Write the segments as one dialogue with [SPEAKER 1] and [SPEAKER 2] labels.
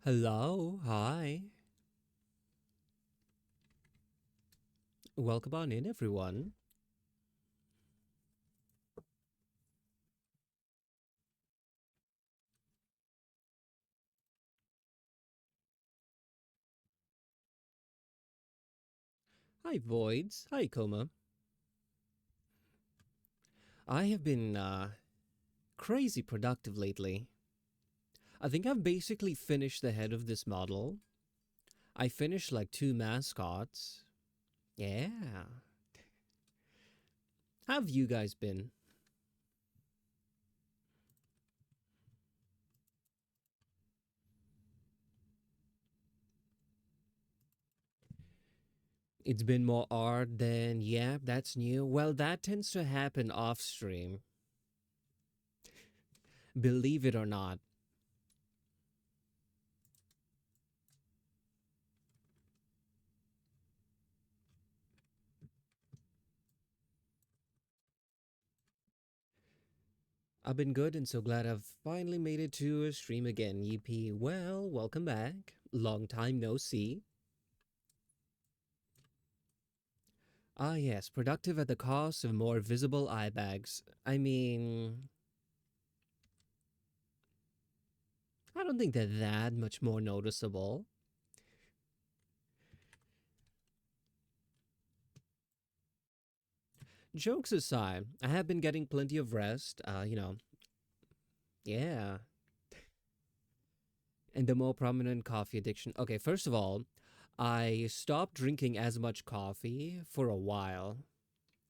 [SPEAKER 1] Hello, hi. Welcome on in, everyone. Hi, Voids. Hi, Coma. I have been crazy productive lately. I think I've basically finished the head of this model. I finished like two mascots. Yeah. How have you guys been? It's been more art than, yeah, that's new. Well, that tends to happen off stream, believe it or not. I've been good and so glad I've finally made it to a stream again. Yippee. Well, welcome back. Long time no see. Ah, yes, productive at the cost of more visible eye bags. I mean, I don't think they're that much more noticeable. Jokes aside, I have been getting plenty of rest. Yeah. And the more prominent coffee addiction. Okay, first of all, I stopped drinking as much coffee for a while.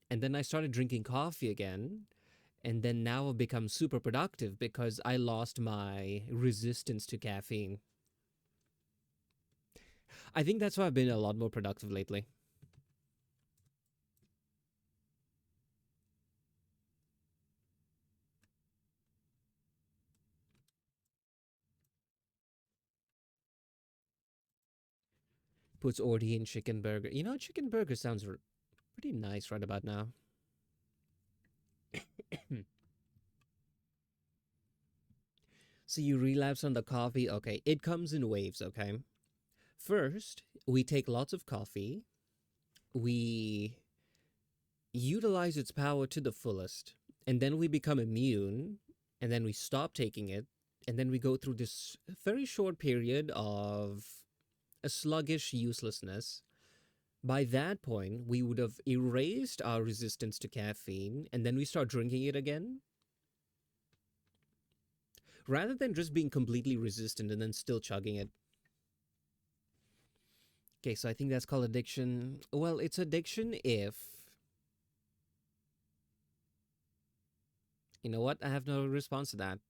[SPEAKER 1] And then I started drinking coffee again. And then now I've become super productive because I lost my resistance to caffeine. I think that's why I've been a lot more productive lately. Puts Ordi in chicken burger. You know, chicken burger sounds pretty nice right about now. So you relapse on the coffee. Okay, it comes in waves, okay? First, we take lots of coffee. We utilize its power to the fullest. And then we become immune. And then we stop taking it. And then we go through this very short period of a sluggish uselessness. By that point, we would have erased our resistance to caffeine, and then we start drinking it again, rather than just being completely resistant and then still chugging it. Okay, so I think that's called addiction. Well, it's addiction if. You know what? I have no response to that.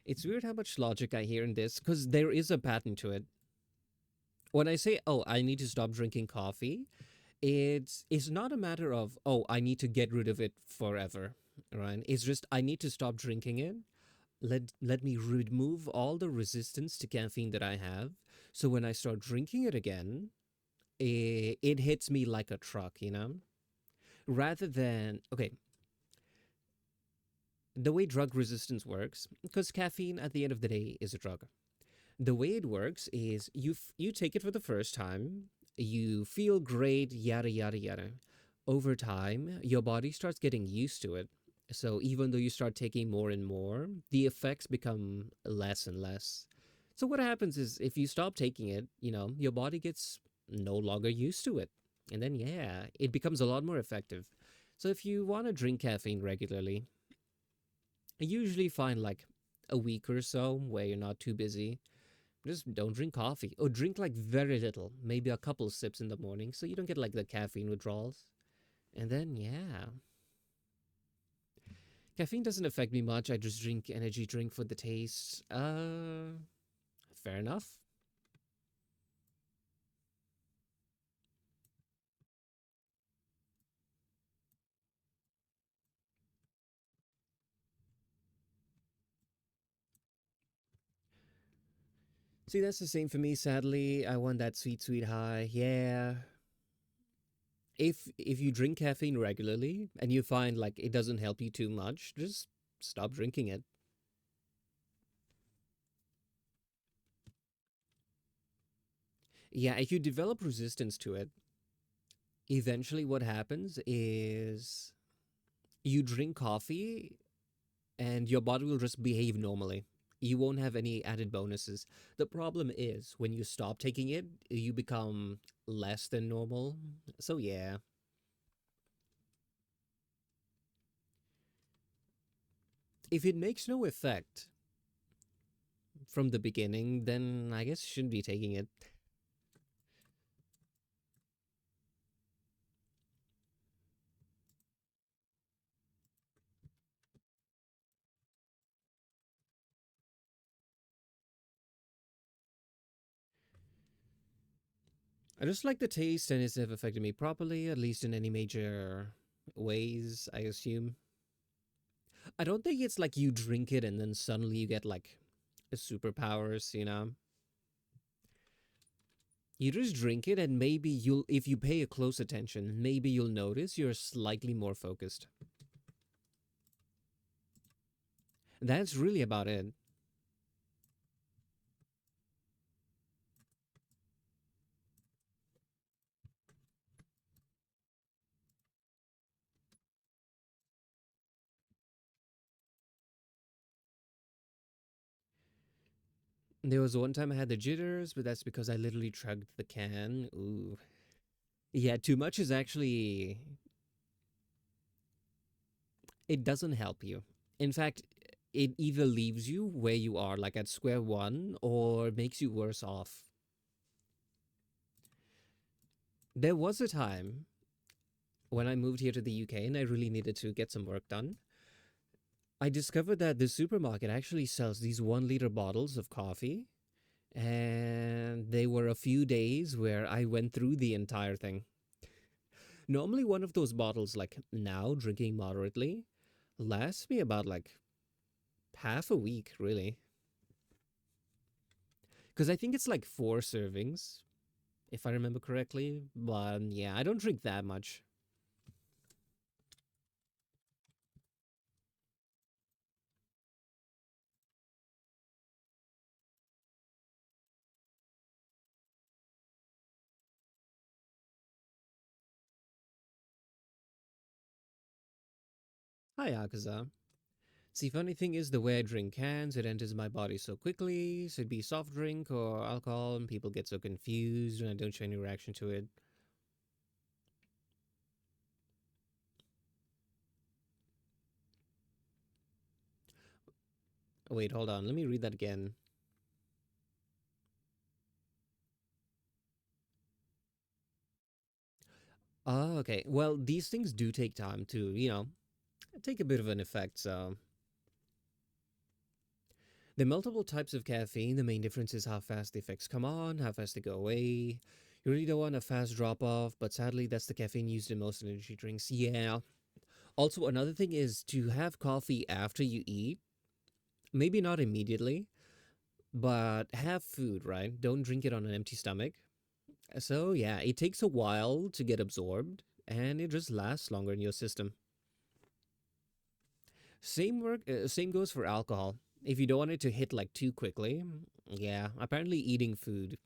[SPEAKER 1] It's weird how much logic I hear in this, because there is a pattern to it. When I say, oh, I need to stop drinking coffee, it's not a matter of, oh, I need to get rid of it forever, right? It's just, I need to stop drinking it. Let me remove all the resistance to caffeine that I have. So when I start drinking it again, it hits me like a truck, you know? Rather than, okay, the way drug resistance works, because caffeine at the end of the day is a drug. The way it works is you take it for the first time, you feel great, yada yada yada. Over time, your body starts getting used to it. So even though you start taking more and more, the effects become less and less. So what happens is if you stop taking it, your body gets no longer used to it. And then yeah, it becomes a lot more effective. So if you want to drink caffeine regularly, I usually find like a week or so where you're not too busy, just don't drink coffee or drink like very little, maybe a couple sips in the morning so you don't get like the caffeine withdrawals. And then, yeah, caffeine doesn't affect me much. I just drink energy drink for the taste. Fair enough. See, that's the same for me, sadly. I want that sweet, sweet high. Yeah. If you drink caffeine regularly and you find like it doesn't help you too much, just stop drinking it. Yeah, if you develop resistance to it, eventually what happens is you drink coffee and your body will just behave normally. You won't have any added bonuses. The problem is when you stop taking it, you become less than normal. So, yeah, if it makes no effect from the beginning, then I guess you shouldn't be taking it. I just like the taste and it's never affected me properly, at least in any major ways, I assume. I don't think it's like you drink it and then suddenly you get like superpowers, you know? You just drink it and maybe if you pay a close attention, maybe you'll notice you're slightly more focused. That's really about it. There was one time I had the jitters, but that's because I literally chugged the can. Ooh. Yeah, too much is actually, it doesn't help you. In fact, it either leaves you where you are, like at square one, or makes you worse off. There was a time when I moved here to the UK and I really needed to get some work done. I discovered that the supermarket actually sells these 1 liter bottles of coffee, and they were a few days where I went through the entire thing. Normally, one of those bottles, like now drinking moderately, lasts me about like half a week, really. Because I think it's like 4 servings, if I remember correctly. But yeah, I don't drink that much. Hi, Akaza. See, funny thing is, the way I drink cans, it enters my body so quickly. So it'd be soft drink or alcohol, and people get so confused, and I don't show any reaction to it. Oh, wait, hold on. Let me read that again. Oh, okay. Well, these things do take time to, take a bit of an effect. So, there are multiple types of caffeine. The main difference is how fast the effects come on, how fast they go away. You really don't want a fast drop off, but sadly, that's the caffeine used in most energy drinks. Yeah. Also, another thing is to have coffee after you eat. Maybe not immediately, but have food, right? Don't drink it on an empty stomach. So, yeah, it takes a while to get absorbed and it just lasts longer in your system. Same goes for alcohol. If you don't want it to hit like too quickly, yeah, apparently eating food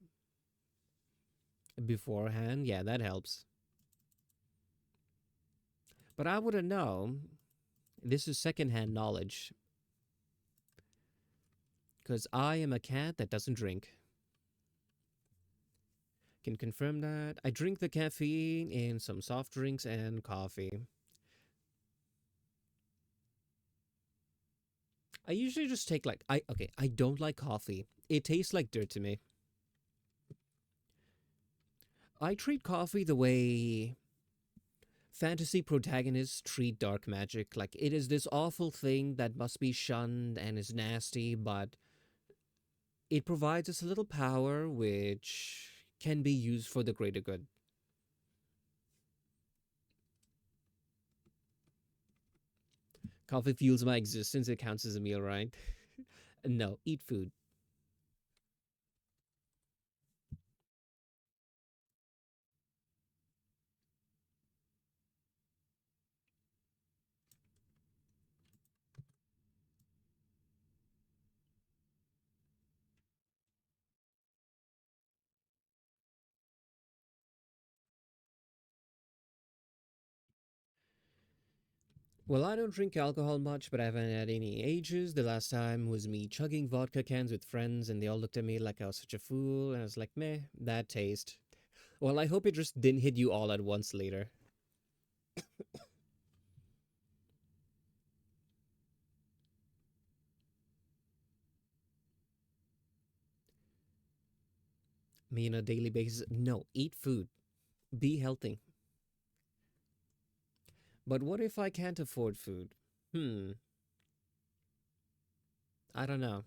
[SPEAKER 1] beforehand, yeah, that helps. But I wouldn't know. This is secondhand knowledge because I am a cat that doesn't drink. Can confirm that. I drink the caffeine in some soft drinks and coffee. I usually just take like I don't like coffee. It tastes like dirt to me. I treat coffee the way fantasy protagonists treat dark magic. Like it is this awful thing that must be shunned and is nasty, but it provides us a little power which can be used for the greater good. Coffee fuels my existence. It counts as a meal, right? No, eat food. Well, I don't drink alcohol much, but I haven't had any ages. The last time was me chugging vodka cans with friends, and they all looked at me like I was such a fool, and I was like, meh, that taste. Well, I hope it just didn't hit you all at once later. Me on a daily basis. No, eat food. Be healthy. But what if I can't afford food? Hmm, I don't know.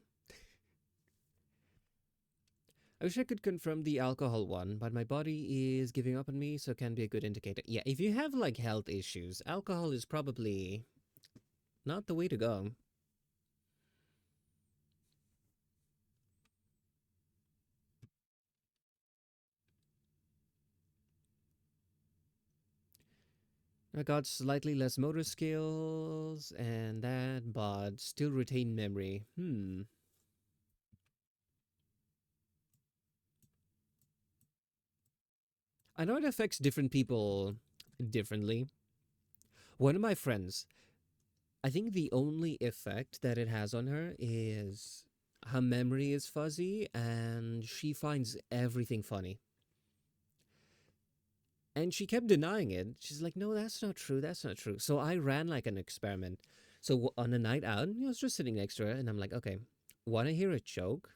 [SPEAKER 1] I wish I could confirm the alcohol one, but my body is giving up on me, so it can be a good indicator. Yeah, if you have like health issues, alcohol is probably not the way to go. I got slightly less motor skills and that, but still retain memory. I know it affects different people differently. One of my friends, I think the only effect that it has on her is her memory is fuzzy and she finds everything funny. And she kept denying it. She's like, no, that's not true. That's not true. So I ran like an experiment. So on a night out, I was just sitting next to her and I'm like, okay, want to hear a joke?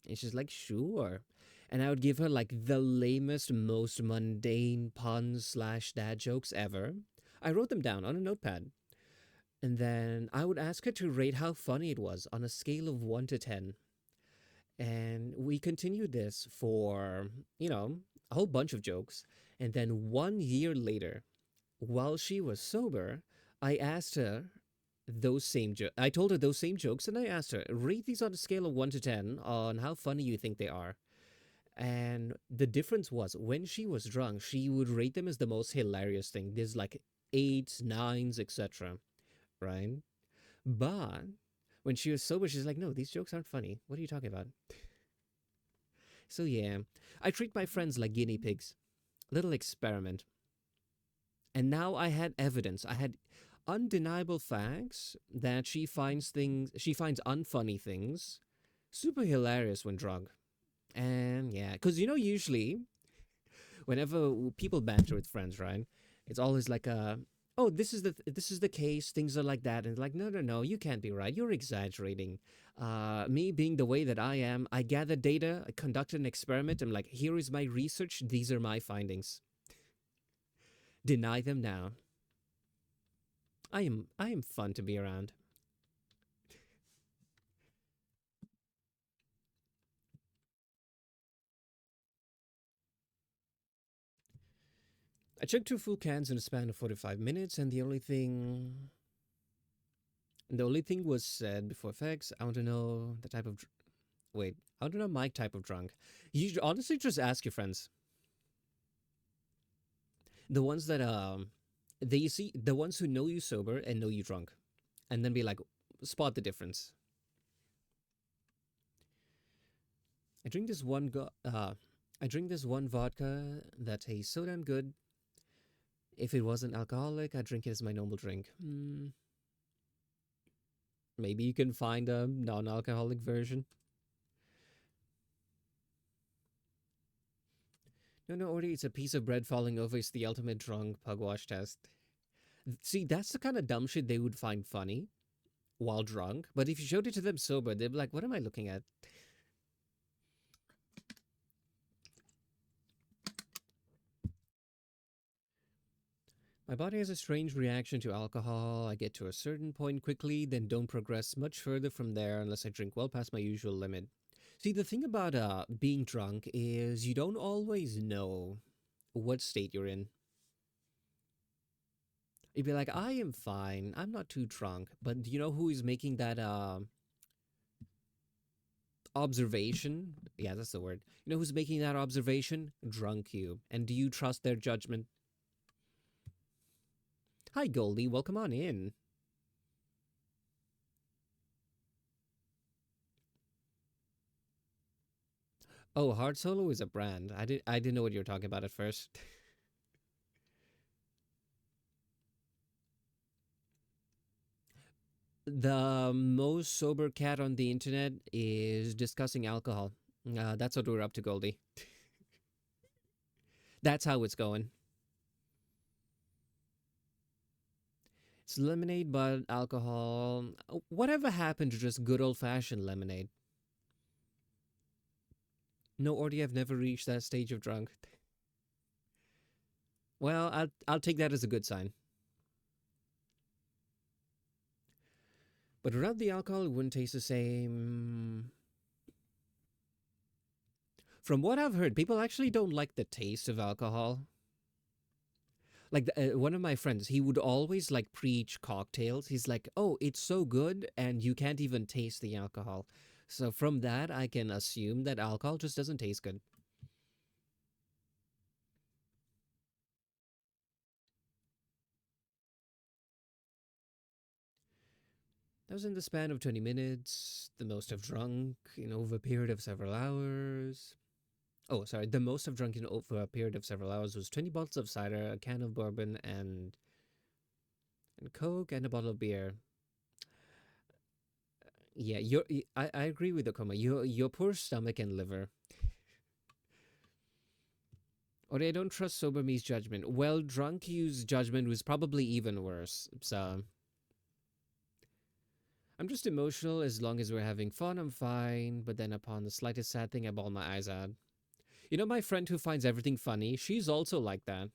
[SPEAKER 1] And she's like, sure. And I would give her like the lamest, most mundane puns slash dad jokes ever. I wrote them down on a notepad. And then I would ask her to rate how funny it was on a scale of 1 to 10. And we continued this for, you know, a whole bunch of jokes. And then 1 year later, while she was sober, I asked her I told her those same jokes and I asked her, rate these on a scale of 1 to 10 on how funny you think they are. And the difference was when she was drunk, she would rate them as the most hilarious thing. There's like eights, nines, etc. Right? But when she was sober, she's like, no, these jokes aren't funny. What are you talking about? So yeah, I treat my friends like guinea pigs. Little experiment. And now I had evidence. I had undeniable facts that she finds unfunny things super hilarious when drunk. And yeah, because usually whenever people banter with friends, right? It's always like oh, this is the case. Things are like that, and like, no, no, no, you can't be right. You're exaggerating. Me being the way that I am, I gather data, I conducted an experiment. I'm like, here is my research. These are my findings. Deny them now. I am fun to be around. I chugged two full cans in a span of 45 minutes, and the only thing was said before effects. I want to know the type of wait. I want to know my type of drunk. You should honestly just ask your friends, the ones that they see, the ones who know you sober and know you drunk, and then be like, spot the difference. I drink this one go- I drink this one vodka that tastes so damn good. If it wasn't alcoholic, I'd drink it as my normal drink. Maybe you can find a non-alcoholic version. No, no, Ordi, it's a piece of bread falling over. It's the ultimate drunk pugwash test. See, that's the kind of dumb shit they would find funny while drunk. But if you showed it to them sober, they'd be like, what am I looking at? My body has a strange reaction to alcohol. I get to a certain point quickly, then don't progress much further from there unless I drink well past my usual limit. See, the thing about being drunk is you don't always know what state you're in. You'd be like, I am fine. I'm not too drunk. But do you know who is making that observation? Yeah, that's the word. You know who's making that observation? Drunk you. And do you trust their judgment? Hi, Goldie. Welcome on in. Oh, Hard Solo is a brand. I didn't know what you were talking about at first. The most sober cat on the internet is discussing alcohol. That's what we're up to, Goldie. That's how it's going. It's lemonade, but alcohol. Whatever happened to just good old fashioned lemonade? No, Ordi, I've never reached that stage of drunk. Well, I'll take that as a good sign. But without the alcohol, it wouldn't taste the same. From what I've heard, people actually don't like the taste of alcohol. Like one of my friends, he would always like preach cocktails. He's like, "Oh, it's so good, and you can't even taste the alcohol." So from that, I can assume that alcohol just doesn't taste good. That was in the span of 20 minutes. The most I've drunk in over a period of several hours. Oh, sorry. The most I've drunk in over a period of several hours was 20 bottles of cider, a can of bourbon, and Coke, and a bottle of beer. Yeah, I agree with the coma. Your poor stomach and liver. Or I don't trust sober me's judgment. Well, drunk you's judgment was probably even worse. So I'm just emotional. As long as we're having fun, I'm fine. But then upon the slightest sad thing, I bawl my eyes out. You know my friend who finds everything funny? She's also like that.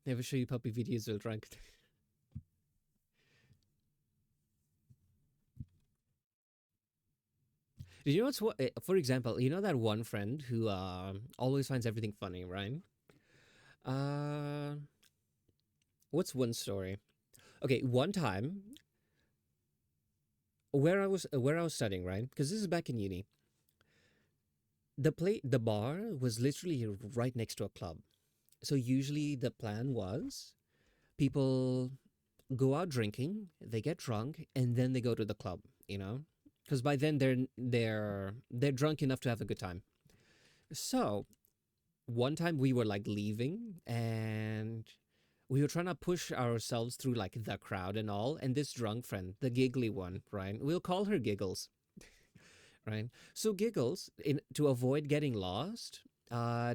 [SPEAKER 1] Never show you puppy videos while drunk. You know what's what? For example, you know that one friend who always finds everything funny, right? Uh, what's one story? Okay, one time where I was studying, right? Because this is back in uni. The bar was literally right next to a club. So usually the plan was people go out drinking, they get drunk, and then they go to the club. You know, because by then they're drunk enough to have a good time. So one time we were like leaving and we were trying to push ourselves through like the crowd and all, and this drunk friend, the giggly one, right? We'll call her Giggles, right? So Giggles, in to avoid getting lost,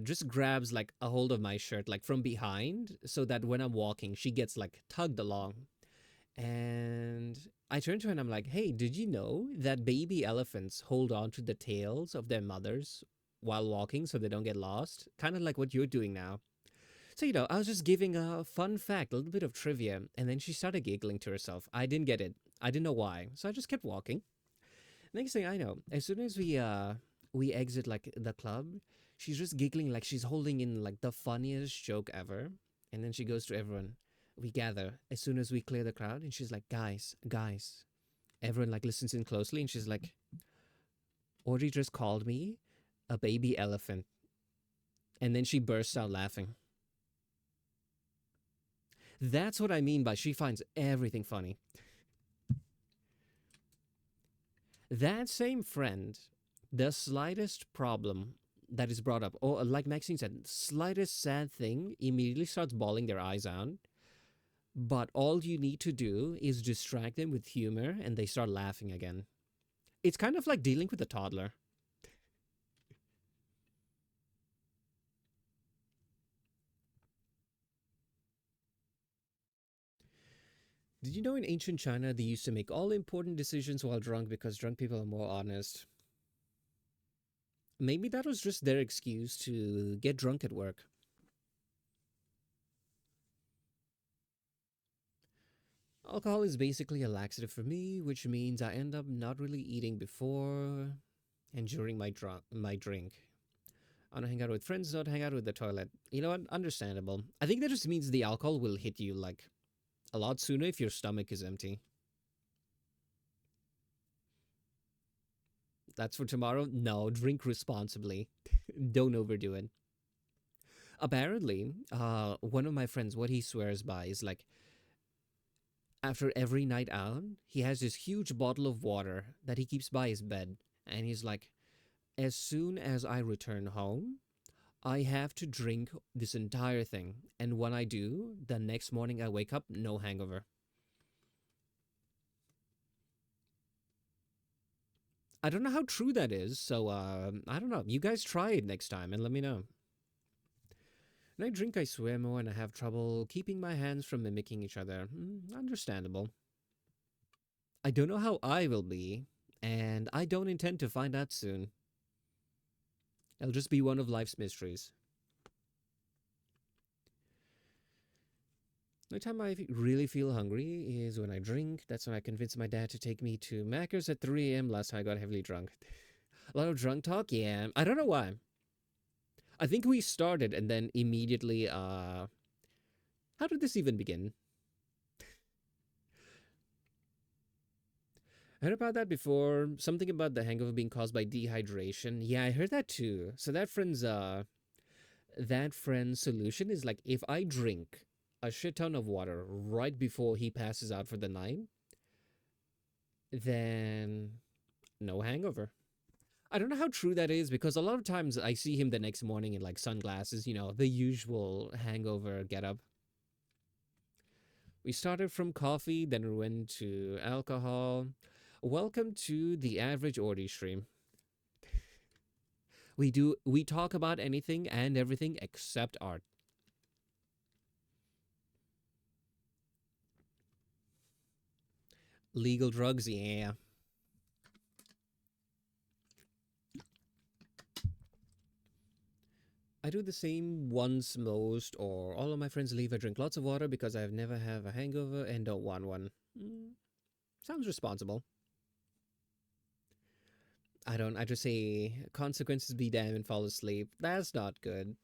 [SPEAKER 1] just grabs like a hold of my shirt like from behind, so that when I'm walking, she gets like tugged along. And I turn to her and I'm like, "Hey, did you know that baby elephants hold on to the tails of their mothers while walking so they don't get lost? Kind of like what you're doing now." So, I was just giving a fun fact, a little bit of trivia, and then she started giggling to herself. I didn't get it. I didn't know why. So I just kept walking. Next thing I know, as soon as we exit like the club, she's just giggling like she's holding in like the funniest joke ever. And then she goes to everyone. We gather as soon as we clear the crowd, and she's like, "Guys, guys." Everyone like listens in closely, and she's like, "Audrey just called me a baby elephant." And then she bursts out laughing. That's what I mean by she finds everything funny. That same friend, the slightest problem that is brought up, or like Maxine said, slightest sad thing immediately starts bawling their eyes out. But all you need to do is distract them with humor and they start laughing again. It's kind of like dealing with a toddler. Did you know in ancient China they used to make all important decisions while drunk because drunk people are more honest? Maybe that was just their excuse to get drunk at work. Alcohol is basically a laxative for me, which means I end up not really eating before and during my drink. I want to hang out with friends, not hang out with the toilet. You know what? Understandable. I think that just means the alcohol will hit you like a lot sooner if your stomach is empty. That's for tomorrow? No, drink responsibly. Don't overdo it. Apparently, one of my friends, what he swears by is like after every night out, he has this huge bottle of water that he keeps by his bed. And he's like, as soon as I return home, I have to drink this entire thing. And when I do, the next morning I wake up, no hangover. I don't know how true that is, so I don't know. You guys try it next time and let me know. When I drink, I swear more and I have trouble keeping my hands from mimicking each other. Understandable. I don't know how I will be, and I don't intend to find out soon. It'll just be one of life's mysteries. The time I really feel hungry is when I drink. That's when I convince my dad to take me to Macca's at 3 a.m. Last time I got heavily drunk. A lot of drunk talk, yeah. I don't know why. I think we started and then immediately, how did this even begin? I heard about that before. Something about the hangover being caused by dehydration. Yeah, I heard that too. So that friend's solution is like if I drink a shit ton of water right before he passes out for the night, then no hangover. I don't know how true that is because a lot of times I see him the next morning in like sunglasses, the usual hangover getup. We started from coffee, then we went to alcohol. Welcome to the average Ordi stream. We talk about anything and everything except art. Legal drugs, yeah. I do the same once most or all of my friends leave. I drink lots of water because I've never have a hangover and don't want one. Sounds responsible. I just say consequences be damned and fall asleep. That's not good.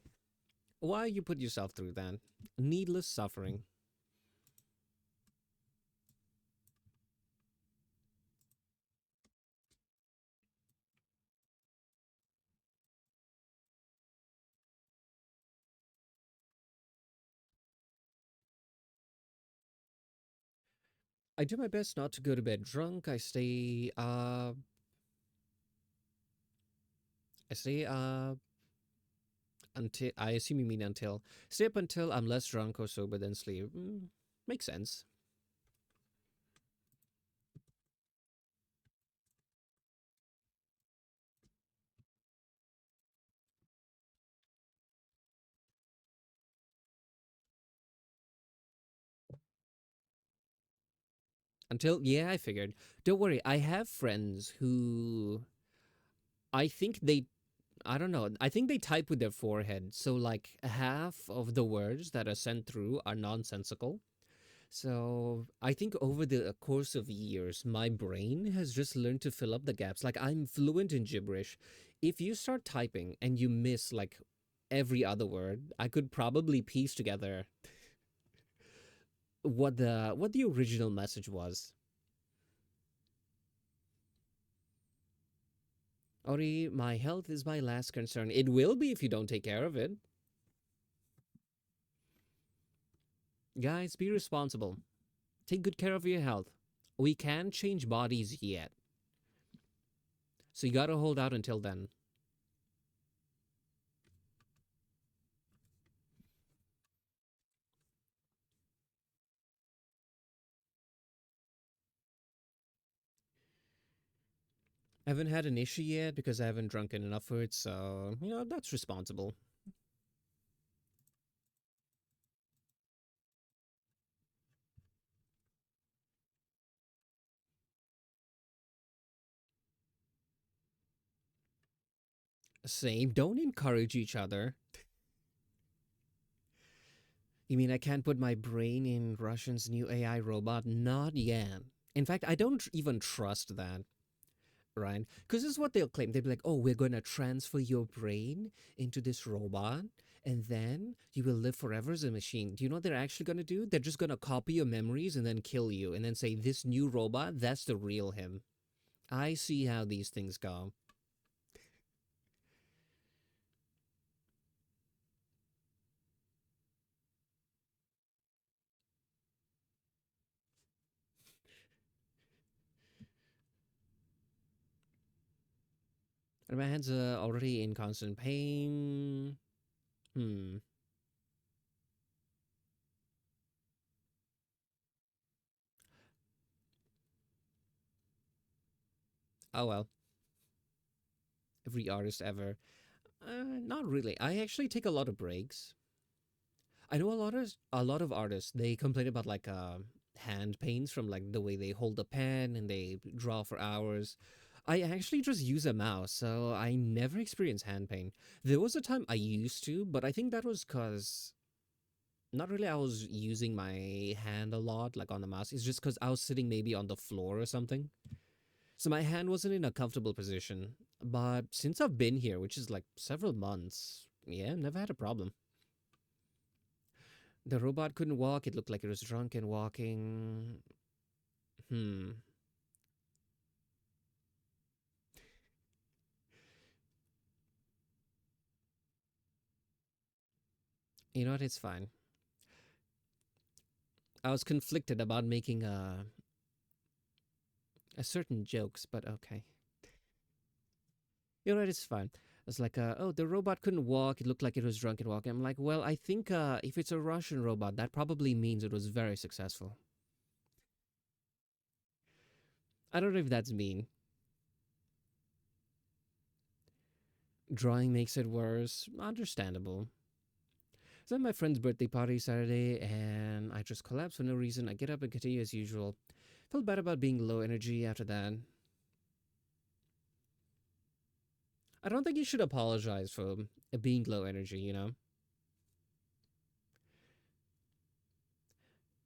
[SPEAKER 1] Why you put yourself through that? Needless suffering. I do my best not to go to bed drunk. I stay until I assume you mean until stay up until I'm less drunk or sober than sleep. Makes sense. Until yeah, I figured. Don't worry, I have friends who I think they I don't know. I think they type with their forehead. So like half of the words that are sent through are nonsensical. So I think over the course of years, my brain has just learned to fill up the gaps. Like I'm fluent in gibberish. If you start typing and you miss like every other word, I could probably piece together what the original message was. Ori, my health is my last concern. It will be if you don't take care of it. Guys, be responsible. Take good care of your health. We can't change bodies yet. So you gotta hold out until then. I haven't had an issue yet because I haven't drunken enough for it, so, that's responsible. Same, don't encourage each other. You mean I can't put my brain in Russian's new AI robot? Not yet. In fact, I don't even trust that, right? Because this is what they'll claim. They'll be like, oh, we're going to transfer your brain into this robot, and then you will live forever as a machine. Do you know what they're actually going to do? They're just going to copy your memories and then kill you, and then say, this new robot, that's the real him. I see how these things go. And my hands are already in constant pain. Oh well, every artist ever. Not really. I actually take a lot of breaks. I know a lot of artists. They complain about like hand pains from like the way they hold the pen and they draw for hours. I actually just use a mouse, so I never experience hand pain. There was a time I used to, but I think that was because not really I was using my hand a lot, like on the mouse. It's just because I was sitting maybe on the floor or something. So my hand wasn't in a comfortable position. But since I've been here, which is like several months, yeah, never had a problem. The robot couldn't walk. It looked like it was drunk and walking. Hmm. You know what? It's fine. I was conflicted about making a certain jokes, but okay. You know what? It's fine. It's like, oh, the robot couldn't walk. It looked like it was drunk and walking. I'm like, well, I think if it's a Russian robot, that probably means it was very successful. I don't know if that's mean. Drawing makes it worse. Understandable. So my friend's birthday party Saturday, and I just collapsed for no reason. I get up and continue as usual. Felt bad about being low energy after that. I don't think you should apologize for being low energy, you know?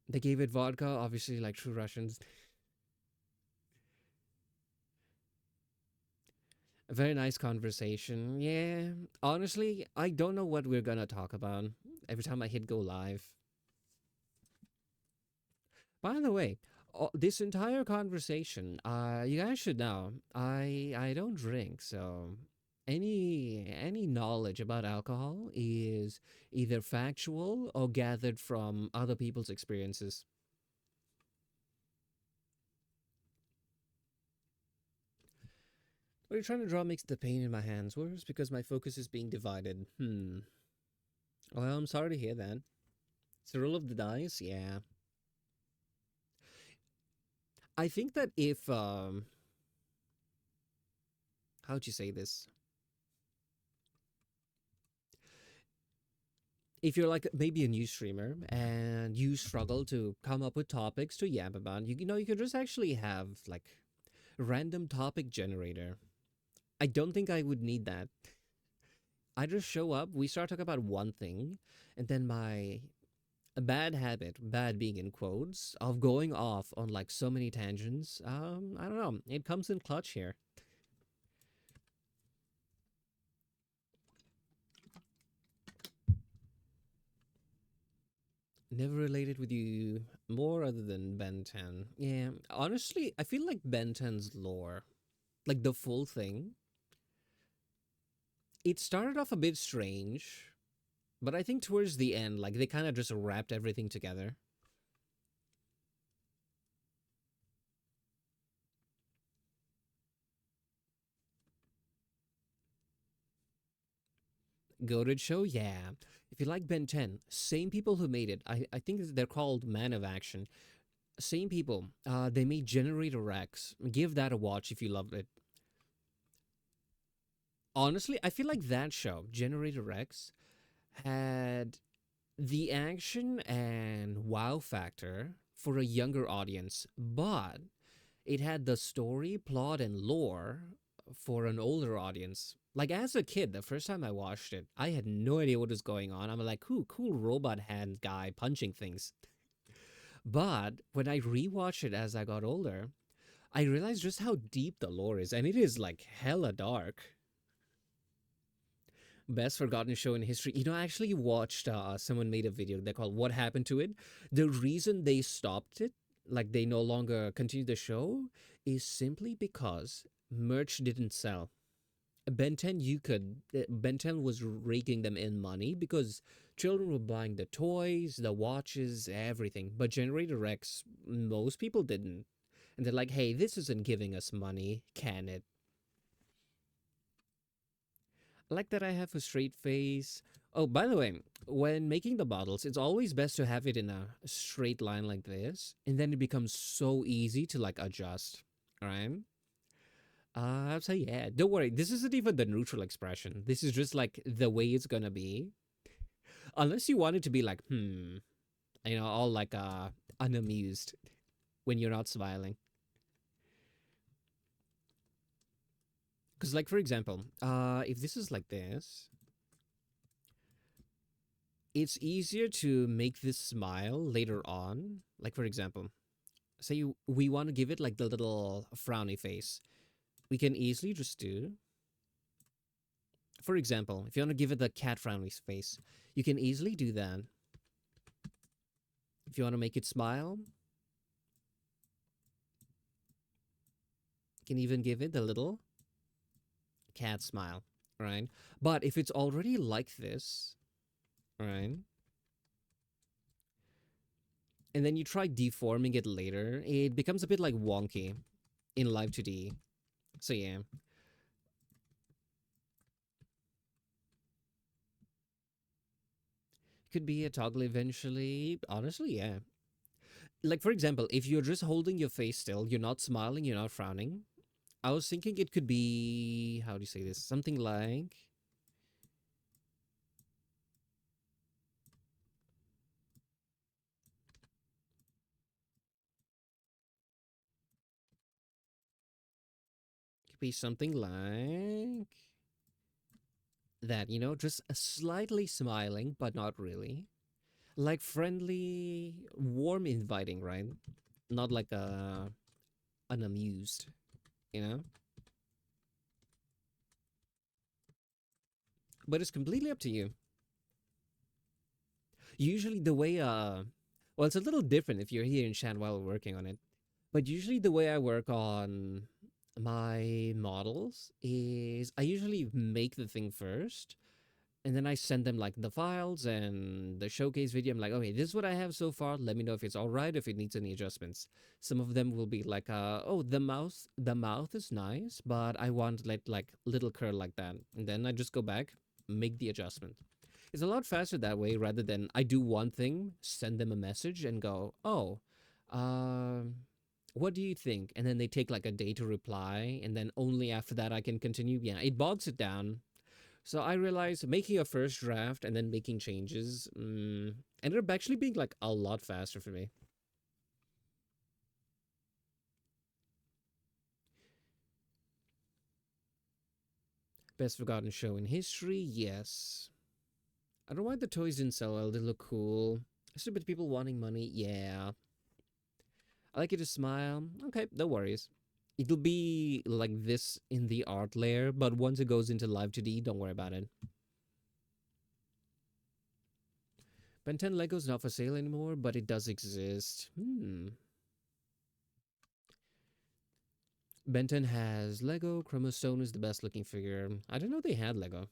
[SPEAKER 1] They gave it vodka, obviously, like true Russians. A very nice conversation. Yeah, honestly, I don't know what we're gonna talk about every time I hit go live. By the way, this entire conversation, you guys should know, I don't drink, so any knowledge about alcohol is either factual or gathered from other people's experiences. What you're trying to draw makes the pain in my hands worse because my focus is being divided. Hmm. Well, I'm sorry to hear that. It's the roll of the dice. Yeah. I think that if how'd you say this? If you're like maybe a new streamer and you struggle to come up with topics to yap about, you know you could just actually have like random topic generator. I don't think I would need that. I just show up, we start talking about one thing, and then my a bad habit, bad being in quotes, of going off on like so many tangents. I don't know. It comes in clutch here. Never related with you more other than Ben 10. Yeah, honestly, I feel like Ben 10's lore, like the full thing, it started off a bit strange, but I think towards the end, like they kind of just wrapped everything together. Goated show, yeah. If you like Ben 10, same people who made it, I think they're called Man of Action. Same people, they made Generator Rex. Give that a watch if you loved it. Honestly, I feel like that show, Generator Rex, had the action and wow factor for a younger audience, but it had the story, plot, and lore for an older audience. Like as a kid, the first time I watched it, I had no idea what was going on. I'm like, cool robot hand guy punching things. But when I rewatched it as I got older, I realized just how deep the lore is, and it is like hella dark. Best forgotten show in history. You know, I actually watched someone made a video they called "What Happened to It." The reason they stopped it, like they no longer continue the show, is simply because merch didn't sell. Ben 10, Ben 10 was raking them in money because children were buying the toys, the watches, everything. But Generator X, most people didn't. And they're like, hey, this isn't giving us money, can it? I like that I have a straight face. Oh, by the way, when making the bottles, it's always best to have it in a straight line like this, and then it becomes so easy to like adjust, right? So yeah, don't worry. This isn't even the neutral expression. This is just like the way it's gonna be. Unless you want it to be like, all like unamused when you're not smiling. Because like for example, if this is like this, it's easier to make this smile later on. Like for example, we want to give it like the little frowny face. We can easily just do, for example, if you want to give it the cat frowny face, you can easily do that. If you want to make it smile, you can even give it the little cat smile, right? But if it's already like this, right, and then you try deforming it later, it becomes a bit like wonky in Live 2D. So yeah, could be a toggle eventually. Honestly, yeah. Like for example, if you're just holding your face still, you're not smiling, you're not frowning. I was thinking it could be, how do you say this? Something like, could be something like that, just slightly smiling, but not really. Like friendly, warm, inviting, right? Not like unamused, you know? But it's completely up to you. Usually the way, well, it's a little different if you're here in Shan while working on it. But usually the way I work on my models is I usually make the thing first and then I send them like the files and the showcase video. I'm like, okay, this is what I have so far. Let me know if it's all right, if it needs any adjustments. Some of them will be like, oh, the mouth is nice, but I want like little curl like that. And then I just go back, make the adjustment. It's a lot faster that way rather than I do one thing, send them a message, and go, oh, um, what do you think? And then they take like a day to reply, and then only after that I can continue. Yeah, it bogs it down. So I realized making a first draft and then making changes ended up actually being like a lot faster for me. Best forgotten show in history, yes. I don't know why the toys didn't sell well. They look cool. Stupid people wanting money, yeah. I like you to smile. Okay, no worries. It'll be like this in the art layer, but once it goes into live 2D, don't worry about it. Ben 10 Lego's not for sale anymore, but it does exist. Ben 10 has Lego. Chromostone is the best looking figure. I didn't know they had Lego.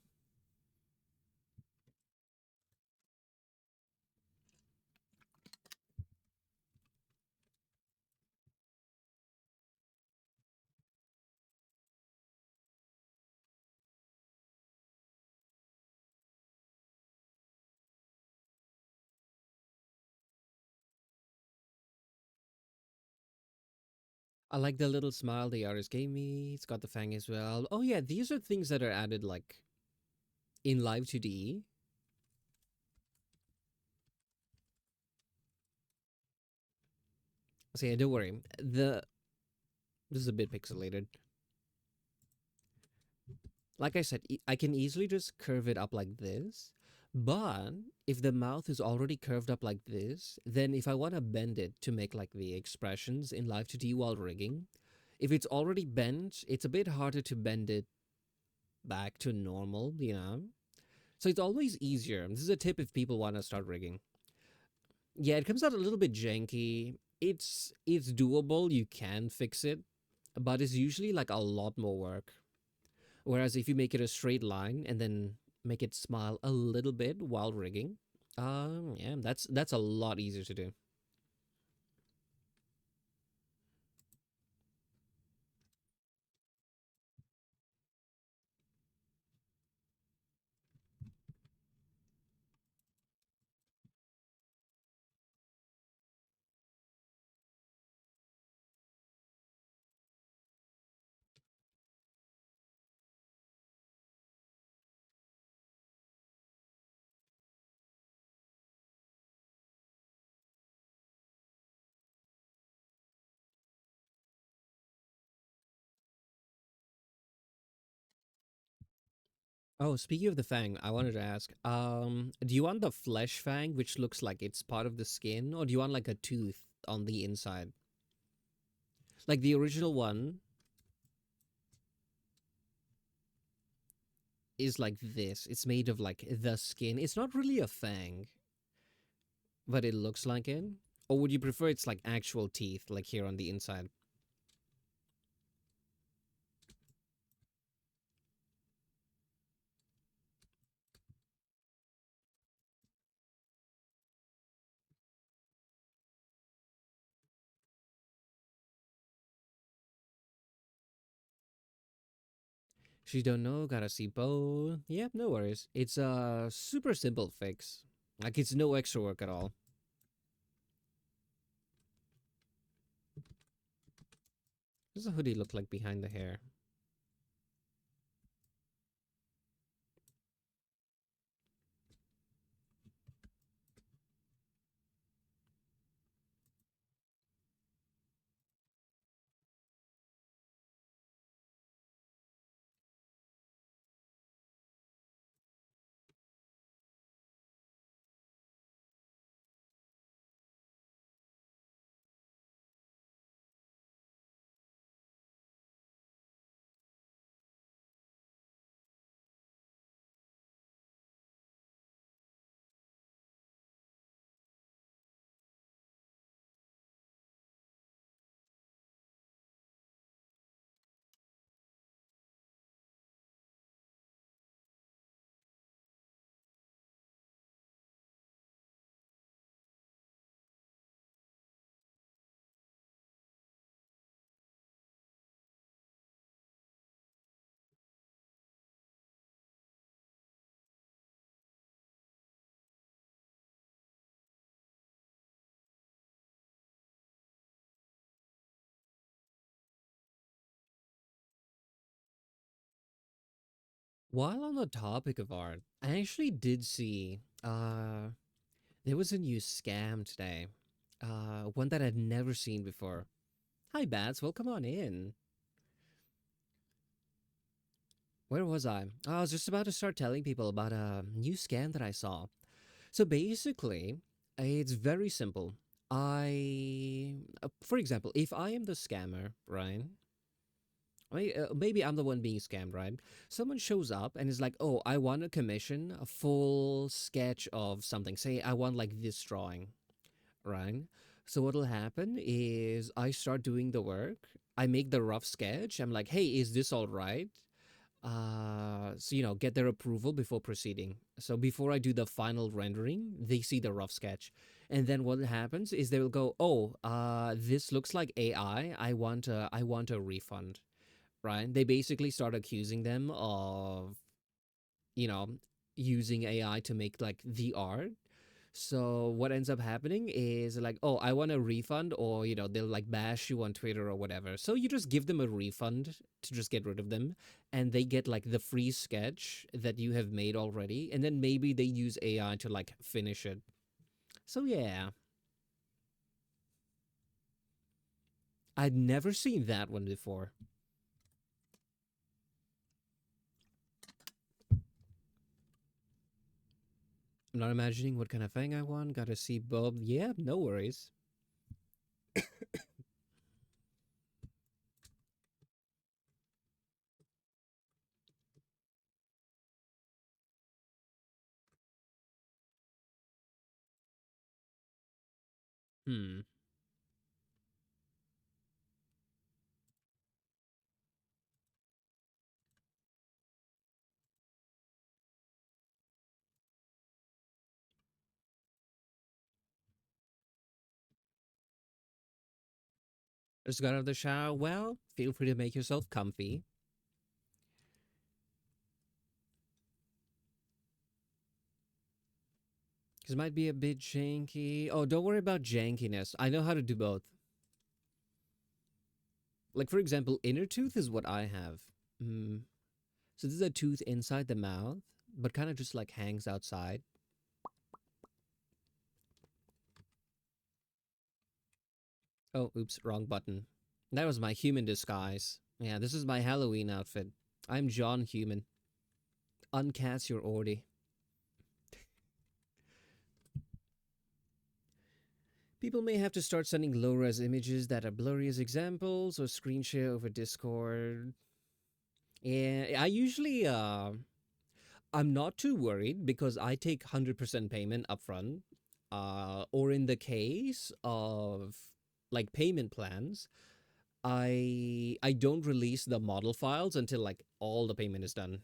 [SPEAKER 1] I like the little smile the artist gave me. It's got the fang as well. Oh yeah, these are things that are added like in live 2D. So yeah, don't worry. This is a bit pixelated. Like I said, I can easily just curve it up like this. But if the mouth is already curved up like this, then if I want to bend it to make like the expressions in live 2D while rigging, if it's already bent, it's a bit harder to bend it back to normal. So it's always easier. This is a tip if people want to start rigging. Yeah, it comes out a little bit janky. It's doable. You can fix it, but it's usually like a lot more work. Whereas if you make it a straight line and then make it smile a little bit while rigging, yeah, that's a lot easier to do. Oh, speaking of the fang, I wanted to ask, do you want the flesh fang, which looks like it's part of the skin, or do you want like a tooth on the inside? Like the original one is like this. It's made of like the skin. It's not really a fang, but it looks like it. Or would you prefer it's like actual teeth, like here on the inside? She don't know, gotta see both. Yep, no worries. It's a super simple fix. Like it's no extra work at all. What does the hoodie look like behind the hair? While on the topic of art, I actually did see there was a new scam today. One that I'd never seen before. Hi Bats, welcome on in. Where was I? I was just about to start telling people about a new scam that I saw. So basically, it's very simple. For example, if I am the scammer, right? Maybe I'm the one being scammed, right? Someone shows up and is like, "Oh, I want to commission a full sketch of something. Say, I want like this drawing, right?" So what'll happen is I start doing the work. I make the rough sketch. I'm like, "Hey, is this all right?" So get their approval before proceeding. So before I do the final rendering, they see the rough sketch, and then what happens is they will go, "Oh, this looks like AI. I want a refund." Right? They basically start accusing them of, you know, using AI to make like the art. So what ends up happening is like, "Oh, I want a refund," or they'll like bash you on Twitter or whatever. So you just give them a refund to just get rid of them, and they get like the free sketch that you have made already, and then maybe they use AI to like finish it. So yeah, I'd never seen that one before. I'm not imagining what kind of thing I want. Gotta see Bob. Yeah, no worries. Hmm. Just got out of the shower. Well, feel free to make yourself comfy. Because it might be a bit janky. Oh, don't worry about jankiness. I know how to do both. Like, for example, inner tooth is what I have. Mm. So this is a tooth inside the mouth, but kind of just like hangs outside. Oh, oops, wrong button. That was my human disguise. Yeah, this is my Halloween outfit. I'm John Human. Uncast your Ordi. People may have to start sending low res images that are blurry as examples or screen share over Discord. Yeah, I'm not too worried because I take 100% payment upfront. Or in the case of like payment plans, I don't release the model files until like all the payment is done.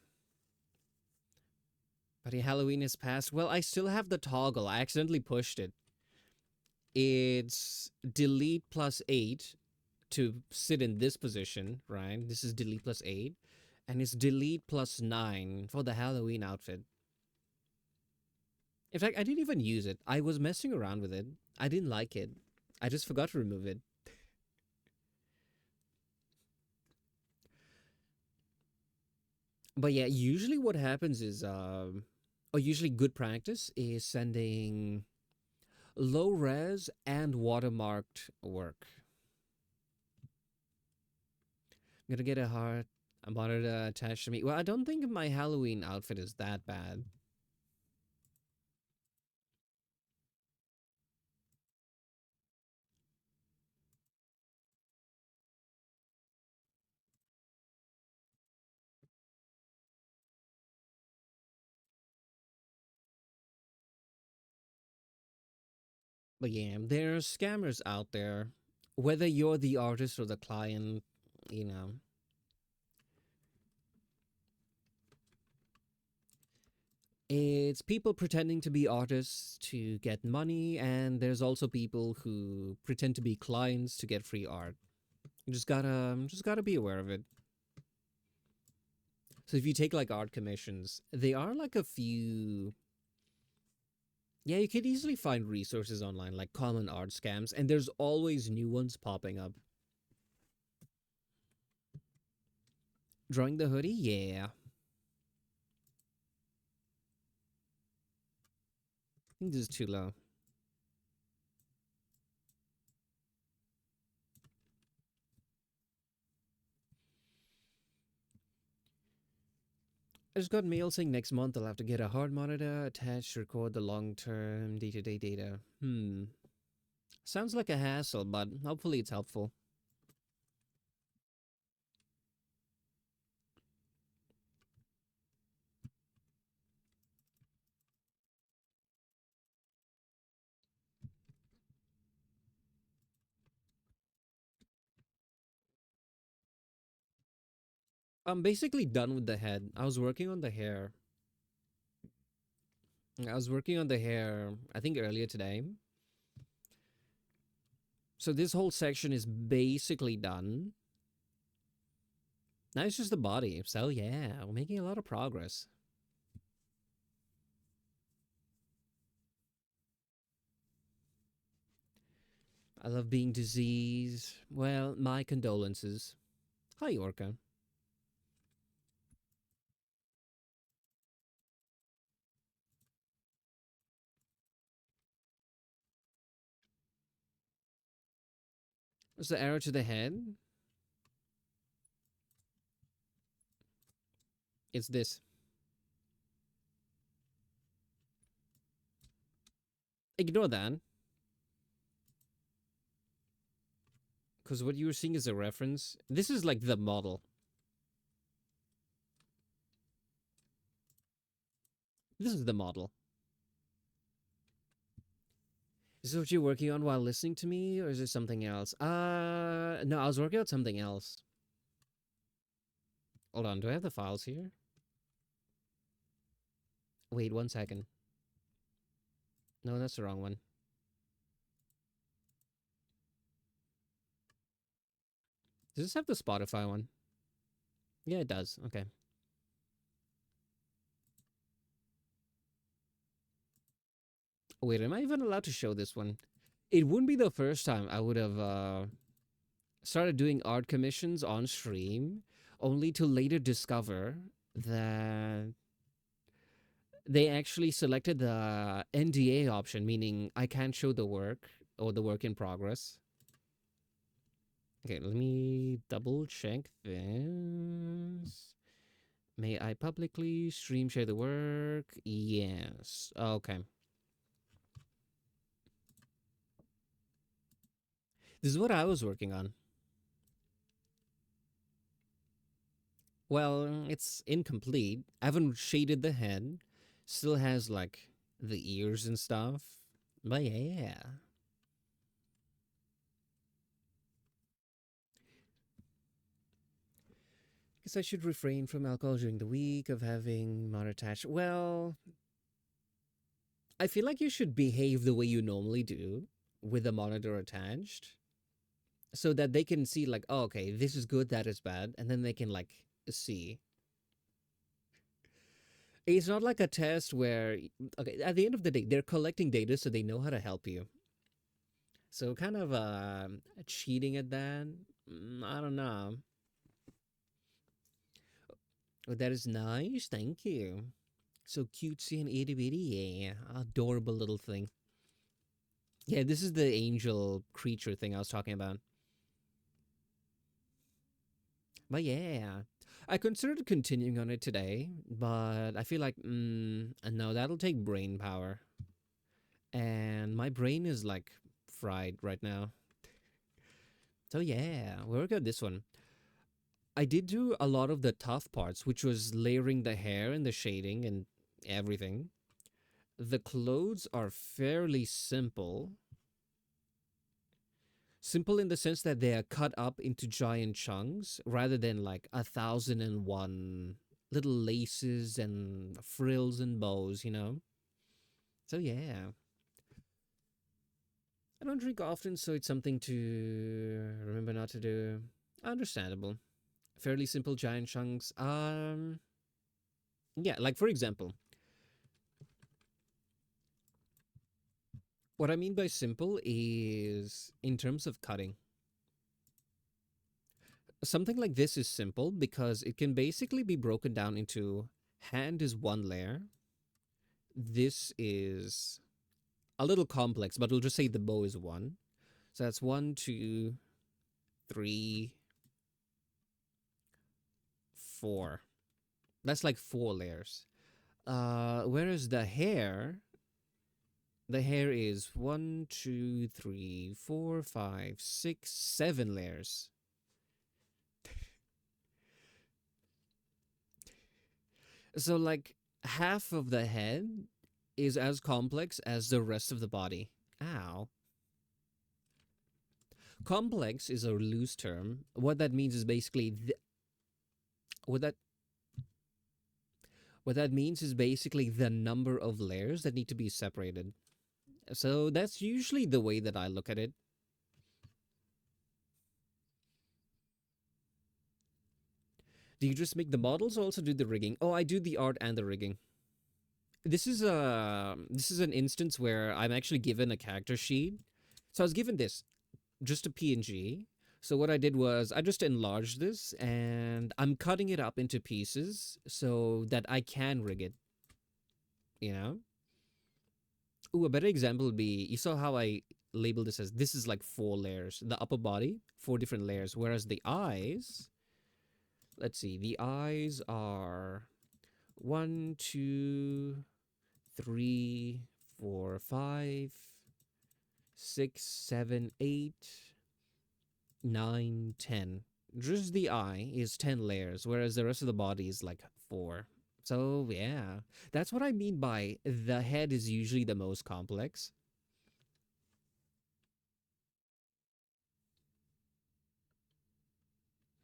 [SPEAKER 1] But Halloween is past. Well, I still have the toggle. I accidentally pushed it. It's delete plus 8 to sit in this position, right? This is delete plus 8. And it's delete plus 9 for the Halloween outfit. In fact, I didn't even use it. I was messing around with it. I didn't like it. I just forgot to remove it. But yeah, usually what happens is, or usually good practice is sending low res and watermarked work. I'm gonna get a monitor attached to me. Well, I don't think my Halloween outfit is that bad. But yeah, there's scammers out there. Whether you're the artist or the client, you know, it's people pretending to be artists to get money, and there's also people who pretend to be clients to get free art. You just gotta be aware of it. So if you take like art commissions, they are like a few. Yeah, you could easily find resources online like common art scams, and there's always new ones popping up. Drawing the hoodie, yeah. I think this is too low. I just got mail saying next month I'll have to get a hard monitor attached to record the long-term day-to-day data. Sounds like a hassle, but hopefully it's helpful. I'm basically done with the head. I was working on the hair. I think earlier today. So this whole section is basically done. Now it's just the body. So yeah, we're making a lot of progress. I love being diseased. Well, my condolences. Hi, Orca. What's the arrow to the head? It's this. Ignore that. Because what you were seeing is a reference. This is like the model. This is the model. Is this what you're working on while listening to me, or is it something else? No, I was working on something else. Hold on, do I have the files here? Wait, 1 second. No, that's the wrong one. Does this have the Spotify one? Yeah, it does. Okay. Wait, am I even allowed to show this one? It wouldn't be the first time I would have started doing art commissions on stream, only to later discover that they actually selected the NDA option, meaning I can't show the work or the work in progress. Okay, let me double check this. May I publicly stream share the work? Yes. Okay. This is what I was working on. Well, it's incomplete. I haven't shaded the head. Still has like the ears and stuff. But yeah. Guess I should refrain from alcohol during the week of having monitor attached. Well, I feel like you should behave the way you normally do with the monitor attached so that they can see like, oh, okay, this is good, that is bad, and then they can like see. It's not like a test where okay, at the end of the day, they're collecting data so they know how to help you. So kind of cheating at that, I don't know. Oh, that is nice. Thank you. So cutesy and itty bitty. Yeah, adorable little thing. Yeah, this is the angel creature thing I was talking about. But yeah, I considered continuing on it today, but I feel like, no, that'll take brain power. And my brain is like fried right now. So yeah, we'll work on this one. I did do a lot of the tough parts, which was layering the hair and the shading and everything. The clothes are fairly simple. Simple in the sense that they are cut up into giant chunks rather than like 1,001 little laces and frills and bows. So yeah. I don't drink often, so it's something to remember not to do. Understandable. Fairly simple giant chunks. Yeah, like for example, what I mean by simple is in terms of cutting. Something like this is simple because it can basically be broken down into hand is one layer. This is a little complex, but we'll just say the bow is one. So that's one, two, three, four. That's like four layers. Whereas the hair is one, two, three, four, five, six, 7 layers. So like half of the head is as complex as the rest of the body. Ow. Complex is a loose term. What that means is basically what that what that means is basically the number of layers that need to be separated. So that's usually the way that I look at it. Do you just make the models or also do the rigging? Oh, I do the art and the rigging. This is an instance where I'm actually given a character sheet. So I was given this just a PNG. So what I did was I just enlarged this and I'm cutting it up into pieces so that I can rig it, you know? Ooh, a better example would be you saw how I labeled this is like 4 layers. The upper body, 4 different layers, whereas the eyes, let's see, the eyes are one, two, three, four, five, six, seven, eight, nine, 10. Just the eye is 10 layers, whereas the rest of the body is like four. So yeah, that's what I mean by the head is usually the most complex.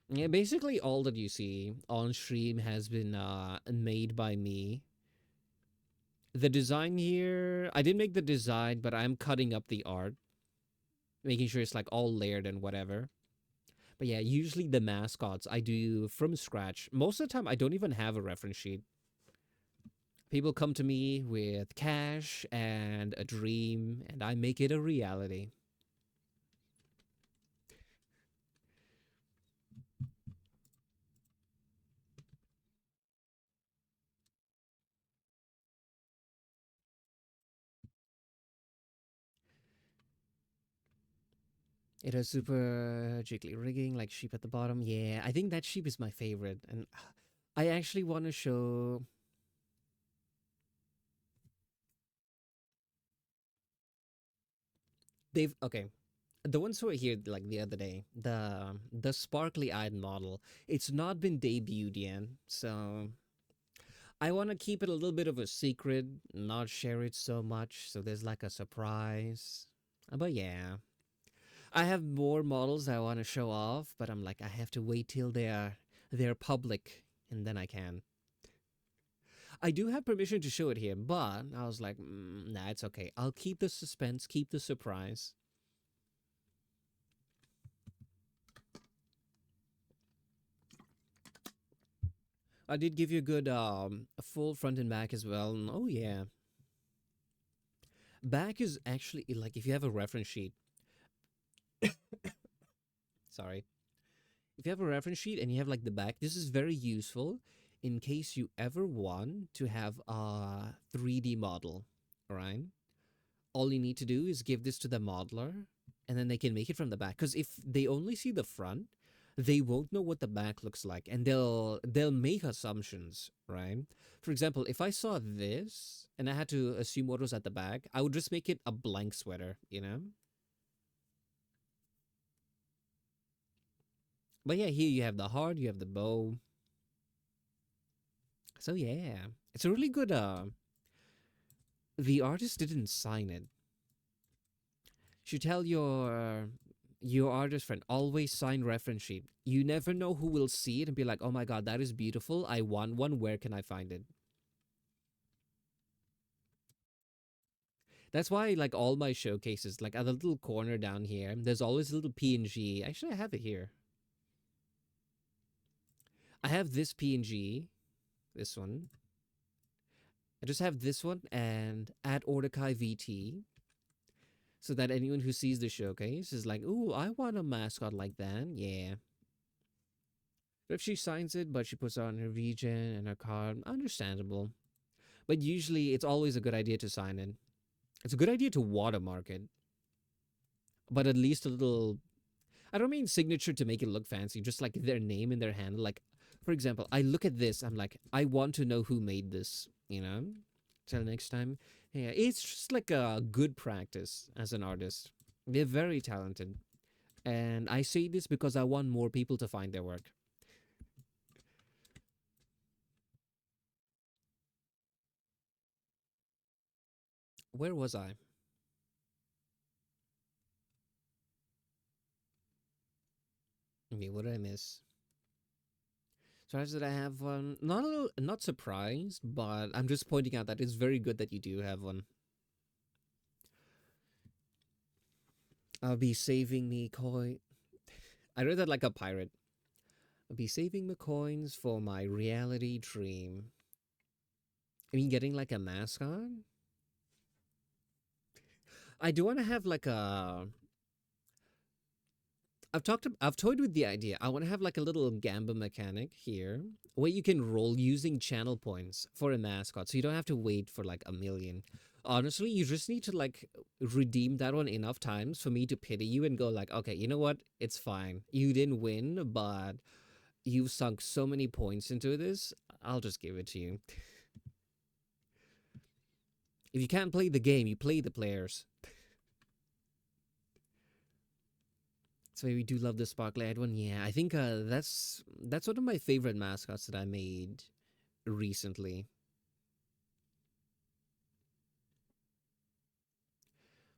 [SPEAKER 1] Yeah, basically all that you see on stream has been made by me. The design here, I didn't make the design, but I'm cutting up the art, making sure it's like all layered and whatever. But yeah, usually the mascots I do from scratch. Most of the time, I don't even have a reference sheet. People come to me with cash and a dream, and I make it a reality. It has super jiggly rigging, like sheep at the bottom. Yeah, I think that sheep is my favorite. And I actually want to show. They've okay. The ones who were here like the other day, the sparkly eyed model. It's not been debuted yet, so I want to keep it a little bit of a secret, not share it so much. So there's like a surprise. But yeah, I have more models I want to show off, but I'm like I have to wait till they're public, and then I can. I do have permission to show it here, but I was like, nah, it's okay. I'll keep the suspense, keep the surprise. I did give you a good full front and back as well. Oh yeah, back is actually like if you have a reference sheet. Sorry, if you have a reference sheet and you have like the back, this is very useful in case you ever want to have a 3D model. All right, all you need to do is give this to the modeler, and then they can make it from the back. Because if they only see the front, they won't know what the back looks like, and they'll make assumptions, right? For example, if I saw this and I had to assume what was at the back, I would just make it a blank sweater, you know. But yeah, here you have the heart, you have the bow. So yeah, it's a really good. The artist didn't sign it. Should tell your artist friend always sign reference sheet. You never know who will see it and be like, "Oh my god, that is beautiful. I want one. Where can I find it?" That's why like all my showcases, like at the little corner down here, there's always a little PNG. Actually, I have it here. I have this PNG, this one. I just have this one and at Ordikai VT, so that anyone who sees the showcase is like, "Ooh, I want a mascot like that." Yeah. If she signs it, but she puts it on her VGen and her card, understandable. But usually, it's always a good idea to sign it. It's a good idea to watermark it, but at least a little. I don't mean signature to make it look fancy, just like their name and their handle. Like, for example, I look at this, I'm like, I want to know who made this, you know? Till next time. Yeah, it's just like a good practice as an artist. They're very talented. And I say this because I want more people to find their work. Where was I? Okay, what did I miss? Surprised that I have one. Not surprised, but I'm just pointing out that it's very good that you do have one. I'll be saving me coin. I read that like a pirate. I'll be saving the coins for my reality dream. I mean, getting like a mascot. I do want to have like a. I've toyed with the idea. I want to have like a little gamba mechanic here where you can roll using channel points for a mascot, so you don't have to wait for like a million. Honestly, you just need to like redeem that one enough times for me to pity you and go like, okay, you know what? It's fine. You didn't win, but you've sunk so many points into this. I'll just give it to you. If you can't play the game, you play the players. So we do love the sparkly eyed one. Yeah, I think that's one of my favorite mascots that I made recently.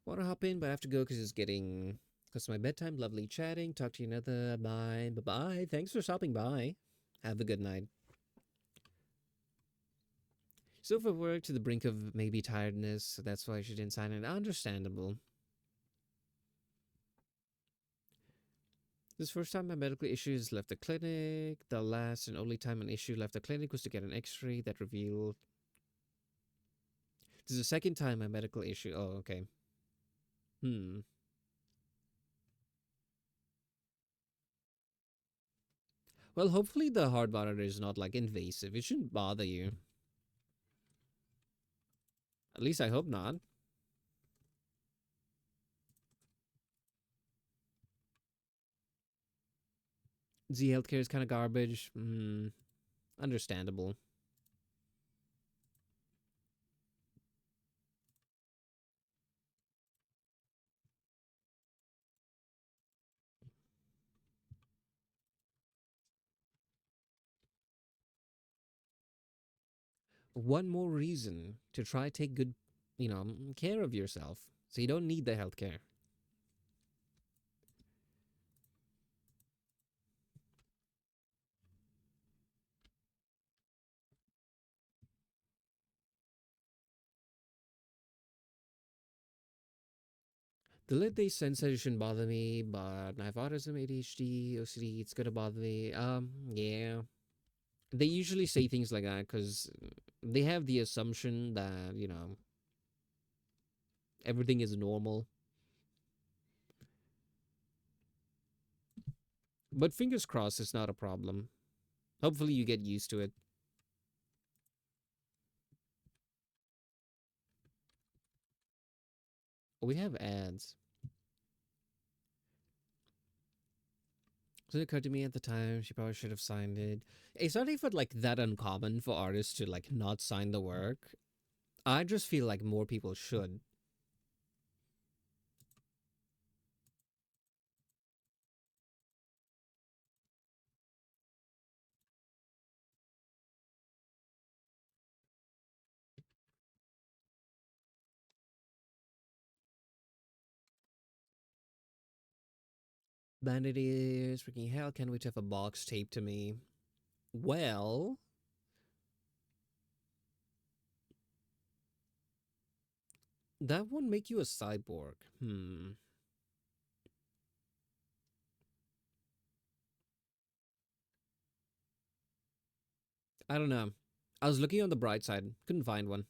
[SPEAKER 1] Want to hop in, but I have to go because it's getting close to my bedtime. Lovely chatting. Talk to you another. Bye. Bye. Bye. Thanks for stopping by. Have a good night. So for work to the brink of maybe tiredness, so that's why she didn't sign it. Understandable. This first time my medical issues left the clinic. The last and only time an issue left the clinic was to get an X-ray that revealed. This is the second time my medical issue. Oh, okay. Hmm. Well, hopefully the heart monitor is not like invasive. It shouldn't bother you. At least I hope not. Z healthcare is kind of garbage. Hmm. Understandable. One more reason to try take good, care of yourself. So you don't need the healthcare. The lit they said it shouldn't bother me, but I have autism, ADHD, OCD. It's gonna bother me. Yeah. They usually say things like that because they have the assumption that everything is normal. But fingers crossed, it's not a problem. Hopefully, you get used to it. We have ads. So it occurred to me at the time she probably should have signed it. It's not even like that uncommon for artists to like not sign the work. I just feel like more people should. Bandit ears, freaking hell, can't wait to have a box taped to me. Well, that won't make you a cyborg. I don't know. I was looking on the bright side, couldn't find one.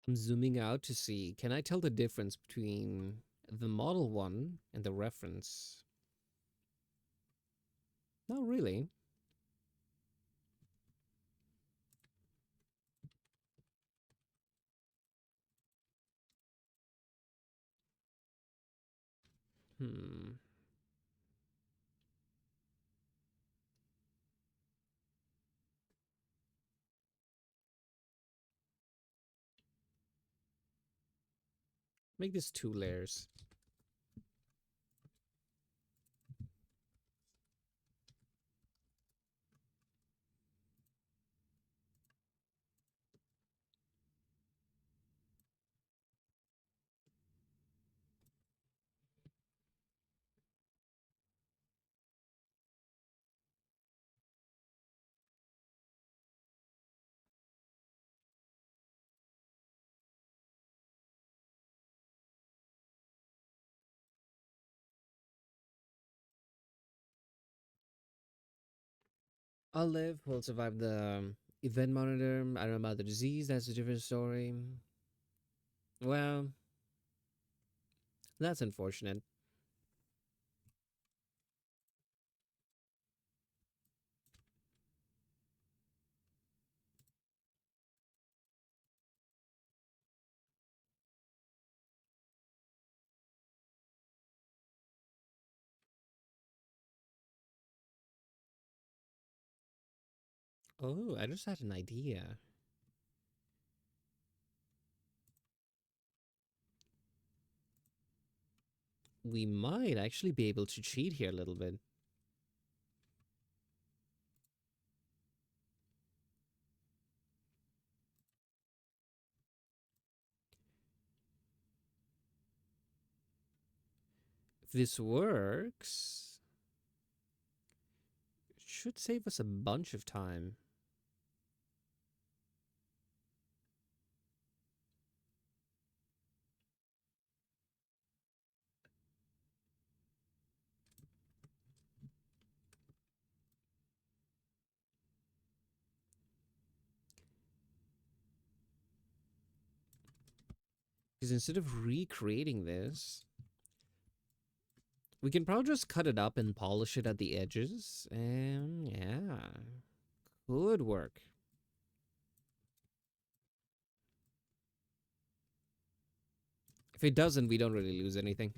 [SPEAKER 1] I'm zooming out to see. Can I tell the difference between the model one and the reference? Not really. Hmm. Make this 2 layers. I'll live. We'll survive the event monitor. I don't know about the disease. That's a different story. Well, that's unfortunate. Oh, I just had an idea. We might actually be able to cheat here a little bit. If this works, it should save us a bunch of time. Because instead of recreating this, we can probably just cut it up and polish it at the edges. And yeah, could work. If it doesn't, we don't really lose anything.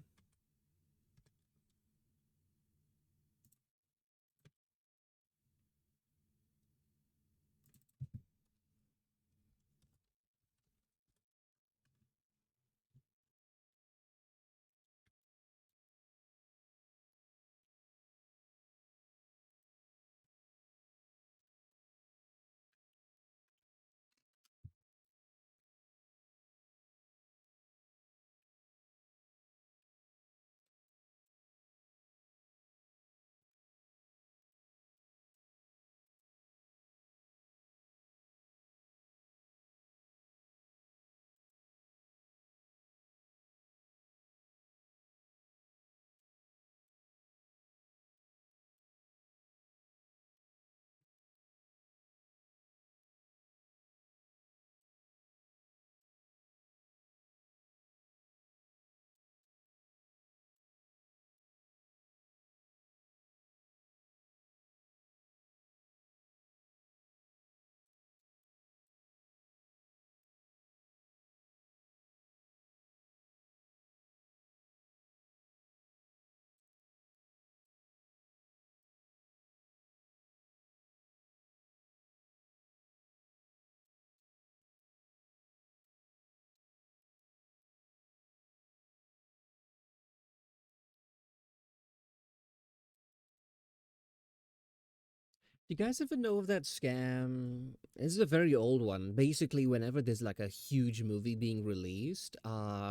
[SPEAKER 1] You guys ever know of that scam? This is a very old one. Basically, whenever there's like a huge movie being released,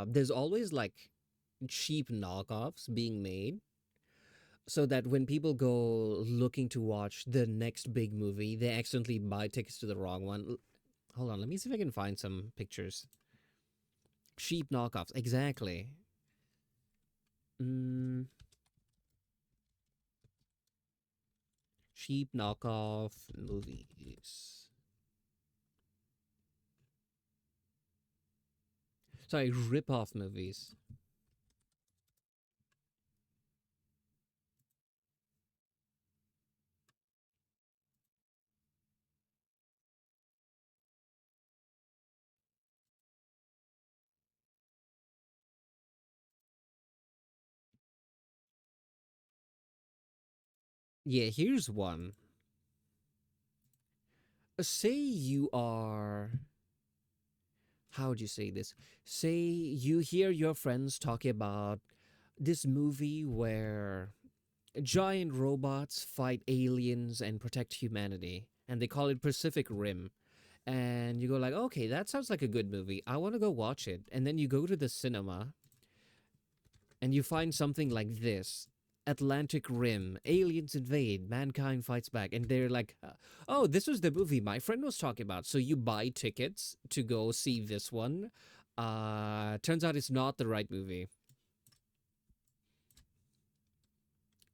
[SPEAKER 1] there's always like cheap knockoffs being made so that when people go looking to watch the next big movie, they accidentally buy tickets to the wrong one. Hold on, let me see if I can find some pictures. Cheap knockoffs, exactly. Mm, cheap knockoff movies. Sorry, rip-off movies. Yeah, here's one. Say you are, how would you say this? Say you hear your friends talking about this movie where giant robots fight aliens and protect humanity, and they call it Pacific Rim. And you go like, okay, that sounds like a good movie. I want to go watch it. And then you go to the cinema and you find something like this. Atlantic Rim, aliens invade, mankind fights back, and they're like, "Oh, this was the movie my friend was talking about." So you buy tickets to go see this one. Turns out it's not the right movie,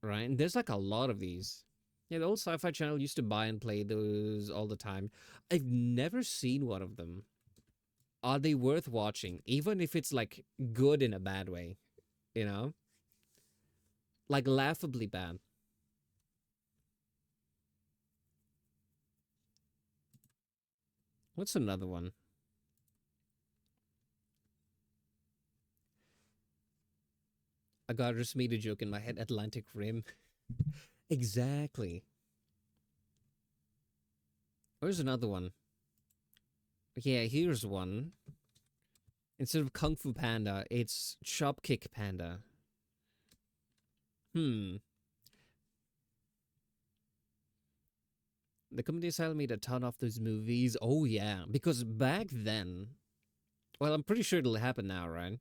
[SPEAKER 1] right? And there's like a lot of these. Yeah, the old Sci-Fi Channel used to buy and play those all the time. I've never seen one of them. Are they worth watching, even if it's like good in a bad way? You know, like laughably bad. What's another one? I got just made a joke in my head. Atlantic Rim. Exactly. Where's another one? Yeah, here's one. Instead of Kung Fu Panda, it's Chop Kick Panda. Hmm. The Comedy Style made a ton of those movies. Oh yeah, because back then, well, I'm pretty sure it'll happen now, right?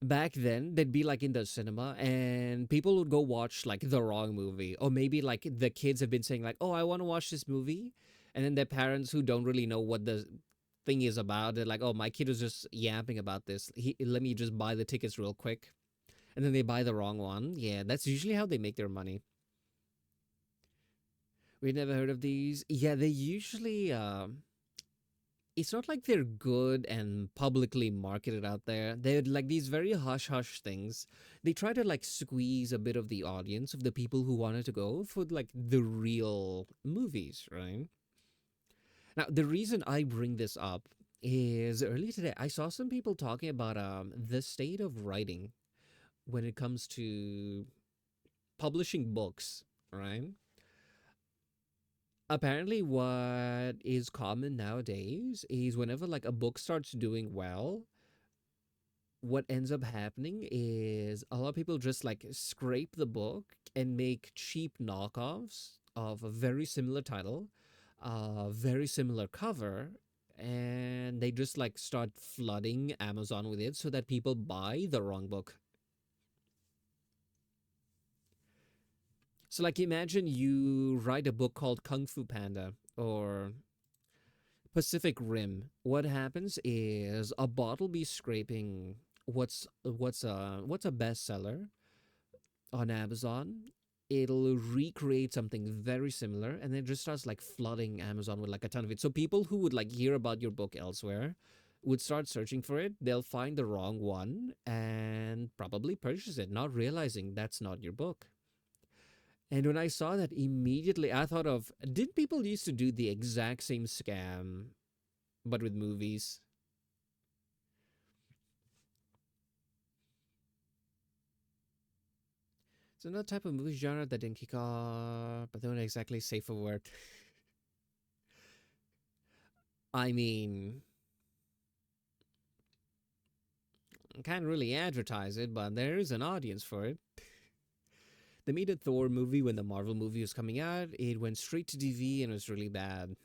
[SPEAKER 1] Back then, they'd be like in the cinema, and people would go watch like the wrong movie, or maybe like the kids have been saying like, "Oh, I want to watch this movie," and then their parents who don't really know what the thing is about, they're like, "Oh, my kid was just yapping about this. Let me just buy the tickets real quick," and then they buy the wrong one. Yeah, that's usually how they make their money. We never heard of these. Yeah, they usually. it's not like they're good and publicly marketed out there. They're like these very hush hush things. They try to like squeeze a bit of the audience of the people who wanted to go for like the real movies, right? Now, the reason I bring this up is earlier today I saw some people talking about the state of writing when it comes to publishing books, right? Apparently what is common nowadays is whenever like a book starts doing well, what ends up happening is a lot of people just like scrape the book and make cheap knockoffs of a very similar title, very similar cover, and they just like start flooding Amazon with it so that people buy the wrong book. So like imagine you write a book called Kung Fu Panda or Pacific Rim. What happens is a bot will be scraping what's a bestseller on Amazon. It'll recreate something very similar and then just starts like flooding Amazon with like a ton of it. So people who would like hear about your book elsewhere would start searching for it. They'll find the wrong one and probably purchase it, not realizing that's not your book. And when I saw that immediately, I thought of did people used to do the exact same scam but with movies? It's another type of movie genre that didn't kick off, but don't exactly say for word. I mean, can't really advertise it, but there is an audience for it. They made a Thor movie when the Marvel movie was coming out. It went straight to TV and was really bad.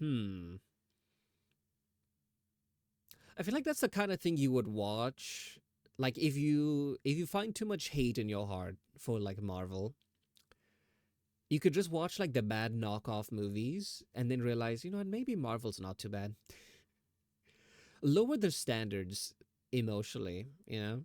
[SPEAKER 1] I feel like that's the kind of thing you would watch. Like if you find too much hate in your heart for like Marvel, you could just watch like the bad knockoff movies and then realize, you know what, maybe Marvel's not too bad. Lower the standards emotionally, you know?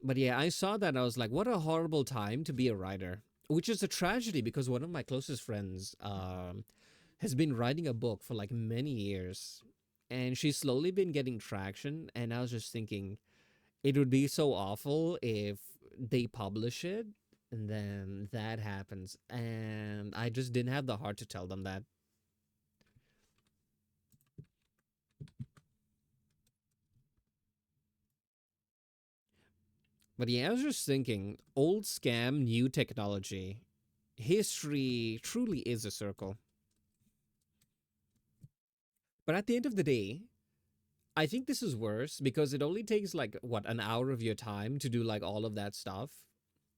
[SPEAKER 1] But yeah, I saw that and I was like, what a horrible time to be a writer. Which is a tragedy because one of my closest friends has been writing a book for like many years. And she's slowly been getting traction. And I was just thinking, it would be so awful if they publish it and then that happens. And I just didn't have the heart to tell them that. But yeah, I was just thinking, old scam, new technology. History truly is a circle. But at the end of the day, I think this is worse because it only takes like what an hour of your time to do like all of that stuff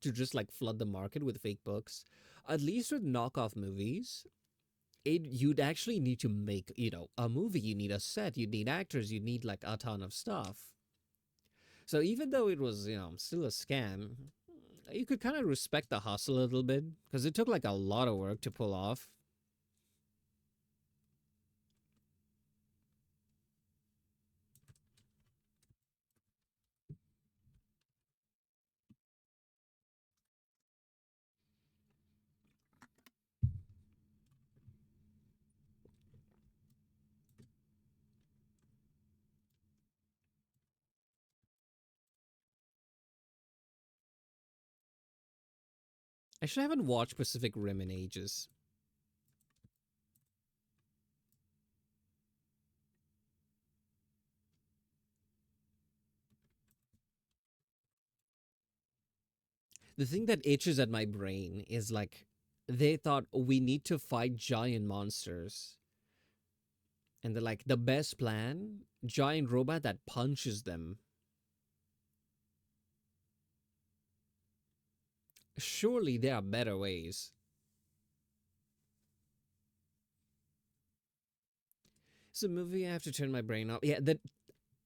[SPEAKER 1] to just like flood the market with fake books. At least with knockoff movies, you'd actually need to make, a movie. You need a set, you need actors, you need like a ton of stuff. So even though it was, still a scam, you could kind of respect the hustle a little bit because it took like a lot of work to pull off. Actually, I haven't watched Pacific Rim in ages. The thing that itches at my brain is like they thought we need to fight giant monsters. And they're like, the best plan? Giant robot that punches them. Surely there are better ways. It's a movie I have to turn my brain off. Yeah,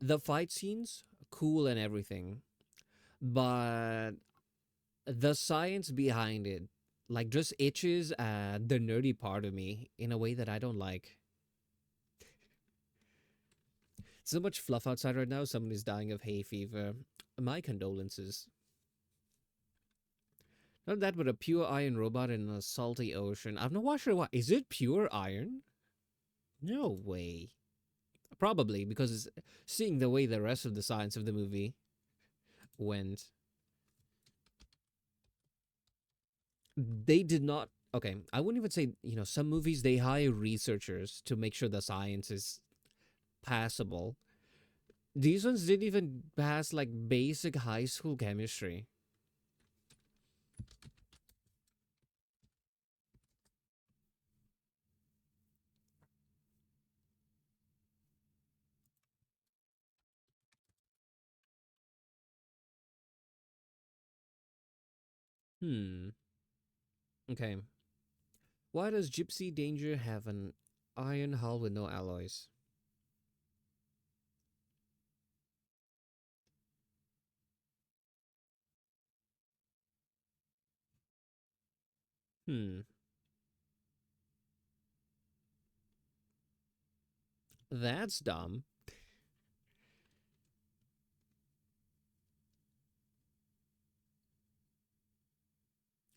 [SPEAKER 1] the fight scenes, cool and everything. But the science behind it, like, just itches at the nerdy part of me in a way that I don't like. So much fluff outside right now. Someone is dying of hay fever. My condolences. Not that, but a pure iron robot in a salty ocean. I've not watched it. What is it? Pure iron? No way. Probably because seeing the way the rest of the science of the movie went, they did not. Okay, I wouldn't even say, some movies they hire researchers to make sure the science is passable. These ones didn't even pass like basic high school chemistry. Hmm. Okay. Why does Gypsy Danger have an iron hull with no alloys? Hmm. That's dumb.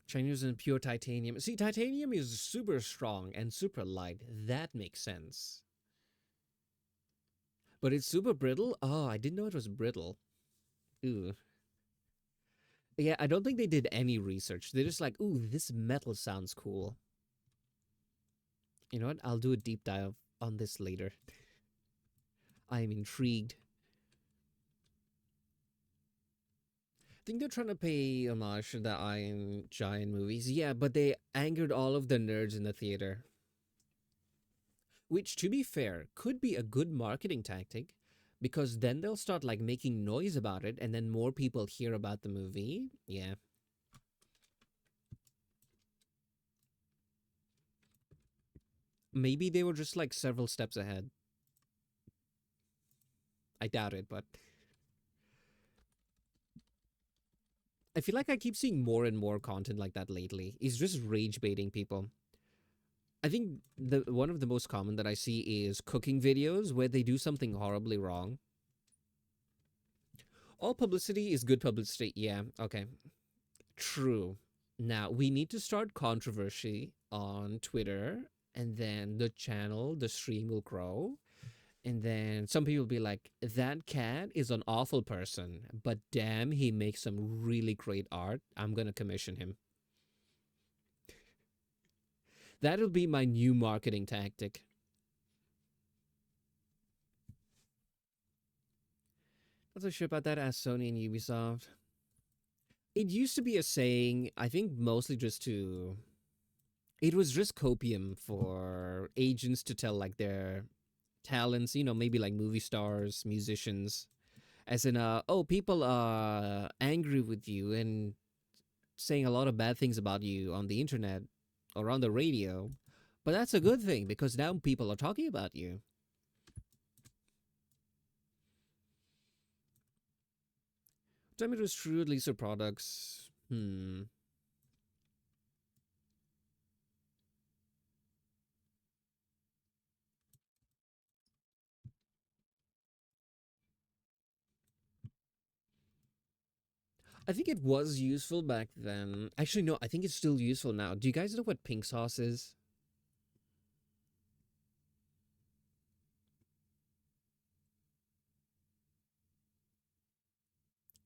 [SPEAKER 1] Trying to use in pure titanium. See, titanium is super strong and super light. That makes sense. But it's super brittle? Oh, I didn't know it was brittle. Ooh. Yeah, I don't think they did any research. They're just like, ooh, this metal sounds cool. You know what? I'll do a deep dive on this later. I'm intrigued. I think they're trying to pay homage to the Iron Giant movies. Yeah, but they angered all of the nerds in the theater. Which, to be fair, could be a good marketing tactic because then they'll start like making noise about it and then more people hear about the movie. Yeah. Maybe they were just like several steps ahead. I doubt it, but I feel like I keep seeing more and more content like that lately. It's just rage baiting people. I think the one of the most common that I see is cooking videos where they do something horribly wrong. All publicity is good publicity. Yeah, okay. True. Now, we need to start controversy on Twitter, and then the channel, the stream will grow. And then some people will be like, that cat is an awful person, but damn, he makes some really great art. I'm going to commission him. That'll be my new marketing tactic. Not so sure about that. As Sony and Ubisoft. It used to be a saying, I think mostly just to. It was just copium for agents to tell like their talents, maybe like movie stars, musicians, as in, oh, people are angry with you and saying a lot of bad things about you on the internet or on the radio. But that's a good thing because now people are talking about you. Tell me it was true, at least for products. I think it was useful back then. Actually, no, I think it's still useful now. Do you guys know what pink sauce is?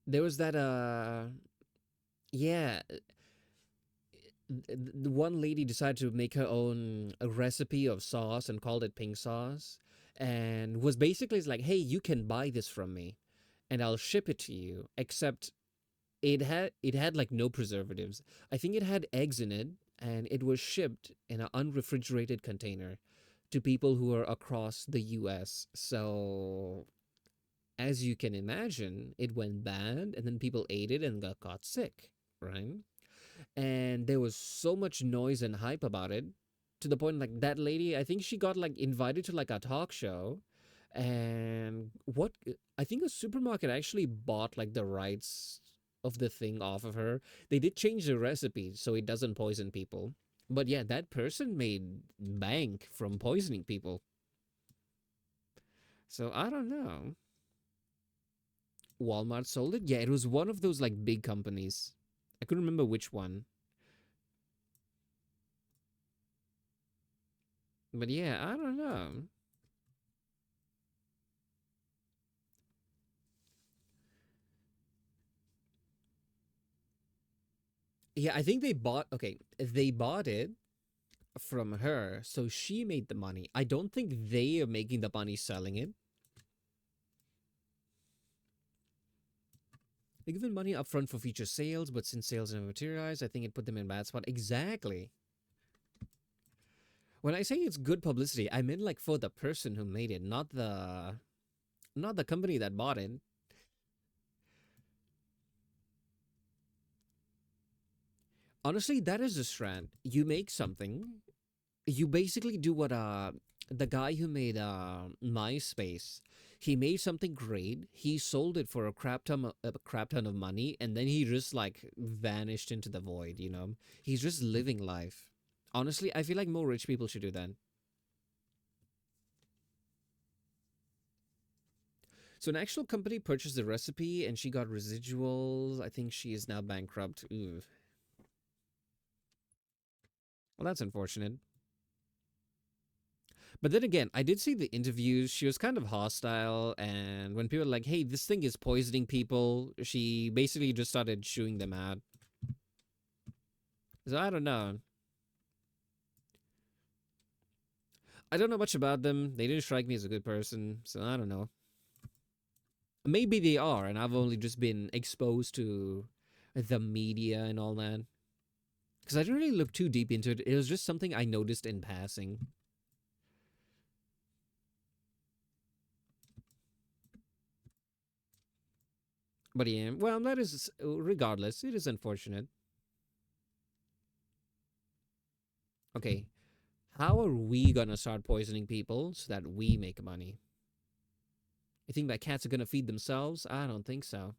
[SPEAKER 1] There was that, yeah, the one lady decided to make her own a recipe of sauce and called it pink sauce and was basically like, hey, you can buy this from me and I'll ship it to you, except it had like no preservatives. I think it had eggs in it and it was shipped in an unrefrigerated container to people who are across the US. So as you can imagine, it went bad and then people ate it and got sick, right? And there was so much noise and hype about it to the point like that lady, I think she got like invited to like a talk show, and what I think a supermarket actually bought like the rights of the thing off of her. They did change the recipe so it doesn't poison people, but yeah, that person made bank from poisoning people. So I don't know. Walmart sold it. Yeah, it was one of those like big companies. I couldn't remember which one. But yeah, I don't know. Yeah, I think they bought. Okay, they bought it from her, so she made the money. I don't think they are making the money selling it. They given money upfront for future sales, but since sales never materialized, I think it put them in a bad spot. Exactly. When I say it's good publicity, I mean like for the person who made it, not the company that bought it. Honestly, that is the strand. You make something, you basically do what the guy who made MySpace. He made something great. He sold it for a crap ton of money, and then he just like vanished into the void. He's just living life. Honestly, I feel like more rich people should do that. So an actual company purchased the recipe, and she got residuals. I think she is now bankrupt. Ooh. Well, that's unfortunate. But then again, I did see the interviews. She was kind of hostile, and when people were like, "Hey, this thing is poisoning people," she basically just started shooing them out. So I don't know. I don't know much about them. They didn't strike me as a good person, so I don't know. Maybe they are, and I've only just been exposed to the media and all that. Because I didn't really look too deep into it. It was just something I noticed in passing. But yeah, well, that is regardless. It is unfortunate. Okay, how are we gonna start poisoning people so that we make money? You think that cats are gonna feed themselves? I don't think so.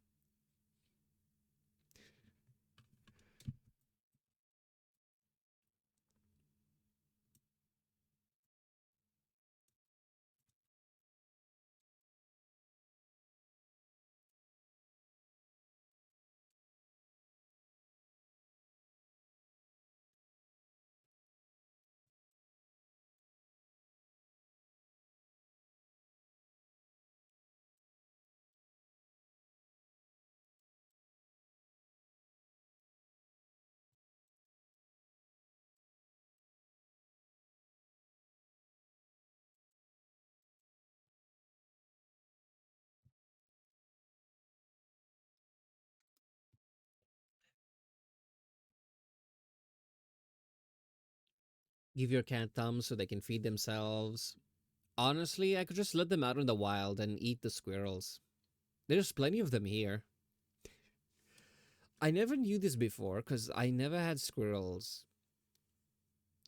[SPEAKER 1] Give your cat thumbs so they can feed themselves. Honestly, I could just let them out in the wild and eat the squirrels. There's plenty of them here. I never knew this before because I never had squirrels.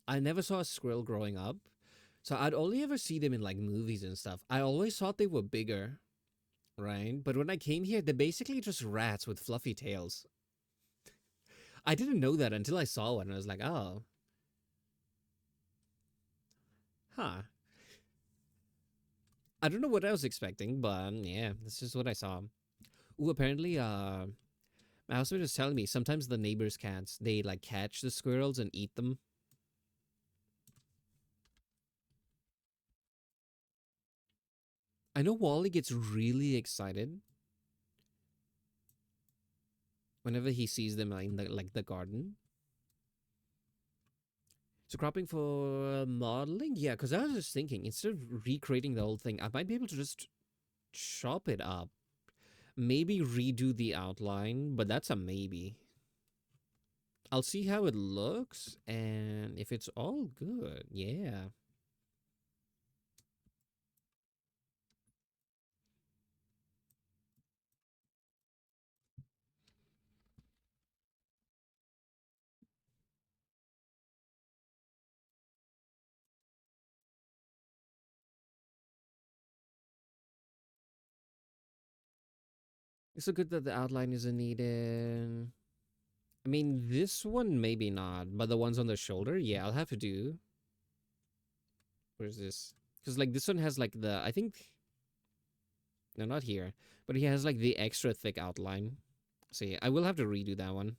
[SPEAKER 1] I never saw a squirrel growing up. So I'd only ever see them in like movies and stuff. I always thought they were bigger, right? But when I came here, they're basically just rats with fluffy tails. I didn't know that until I saw one. I was like, oh, huh. I don't know what I was expecting, but yeah, that's just what I saw. Ooh, apparently, my husband was telling me sometimes the neighbors' cats they like catch the squirrels and eat them. I know Wally gets really excited whenever he sees them in the garden. So cropping for modeling, yeah. Because I was just thinking instead of recreating the whole thing, I might be able to just chop it up, maybe redo the outline, but that's a maybe. I'll see how it looks, and if it's all good, yeah. It's so good that the outline isn't needed. I mean, this one maybe not, but the ones on the shoulder, yeah, I'll have to do. Where's this? Because like this one has like I think no, not here, but he has like the extra thick outline. So yeah, I will have to redo that one.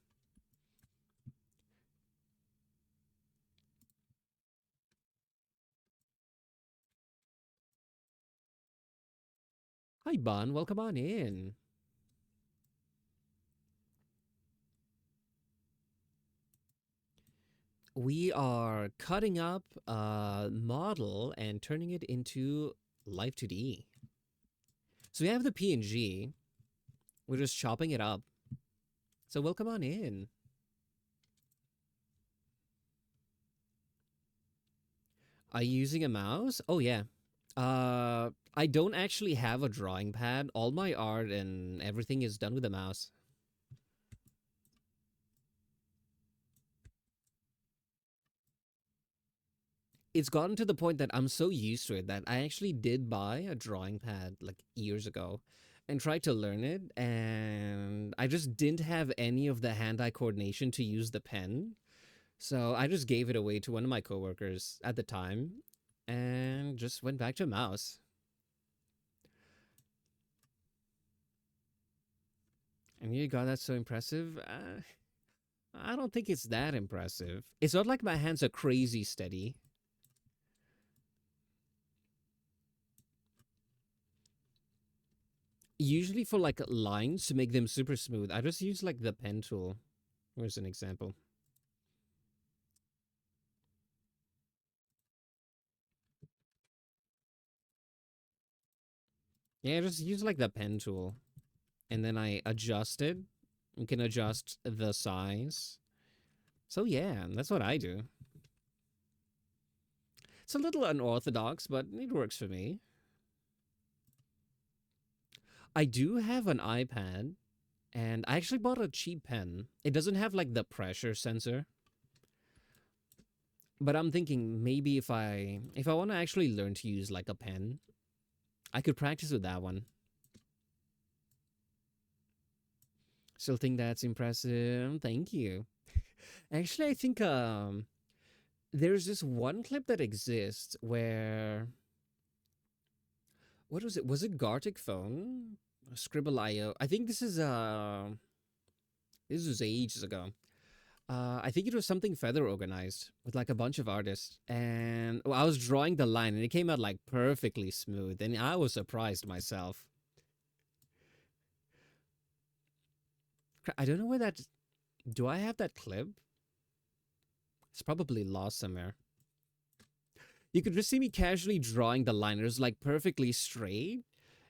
[SPEAKER 1] Hi, Bon. Welcome on in. We are cutting up a model and turning it into Live 2D. So we have the PNG. We're just chopping it up. So welcome on in. Are you using a mouse? Oh yeah. I don't actually have a drawing pad. All my art and everything is done with a mouse. It's gotten to the point that I'm so used to it that I actually did buy a drawing pad like years ago and tried to learn it, and I just didn't have any of the hand-eye coordination to use the pen. So I just gave it away to one of my coworkers at the time and just went back to a mouse. And you got that so impressive? I don't think it's that impressive. It's not like my hands are crazy steady. Usually for like lines to make them super smooth, I just use like the pen tool. Here's an example. Yeah, just use like the pen tool. And then I adjust it. You can adjust the size. So yeah, that's what I do. It's a little unorthodox, but it works for me. I do have an iPad, and I actually bought a cheap pen. It doesn't have like the pressure sensor. But I'm thinking maybe if I want to actually learn to use like a pen, I could practice with that one. Still think that's impressive. Thank you. Actually, I think there's this one clip that exists where what was it? Was it Gartic Phone? Scribble.io. I think this was ages ago. I think it was something feather organized with like a bunch of artists, and well, I was drawing the line, and it came out like perfectly smooth, and I was surprised myself. I don't know where that. Do I have that clip? It's probably lost somewhere. You could just see me casually drawing the line. It was like perfectly straight.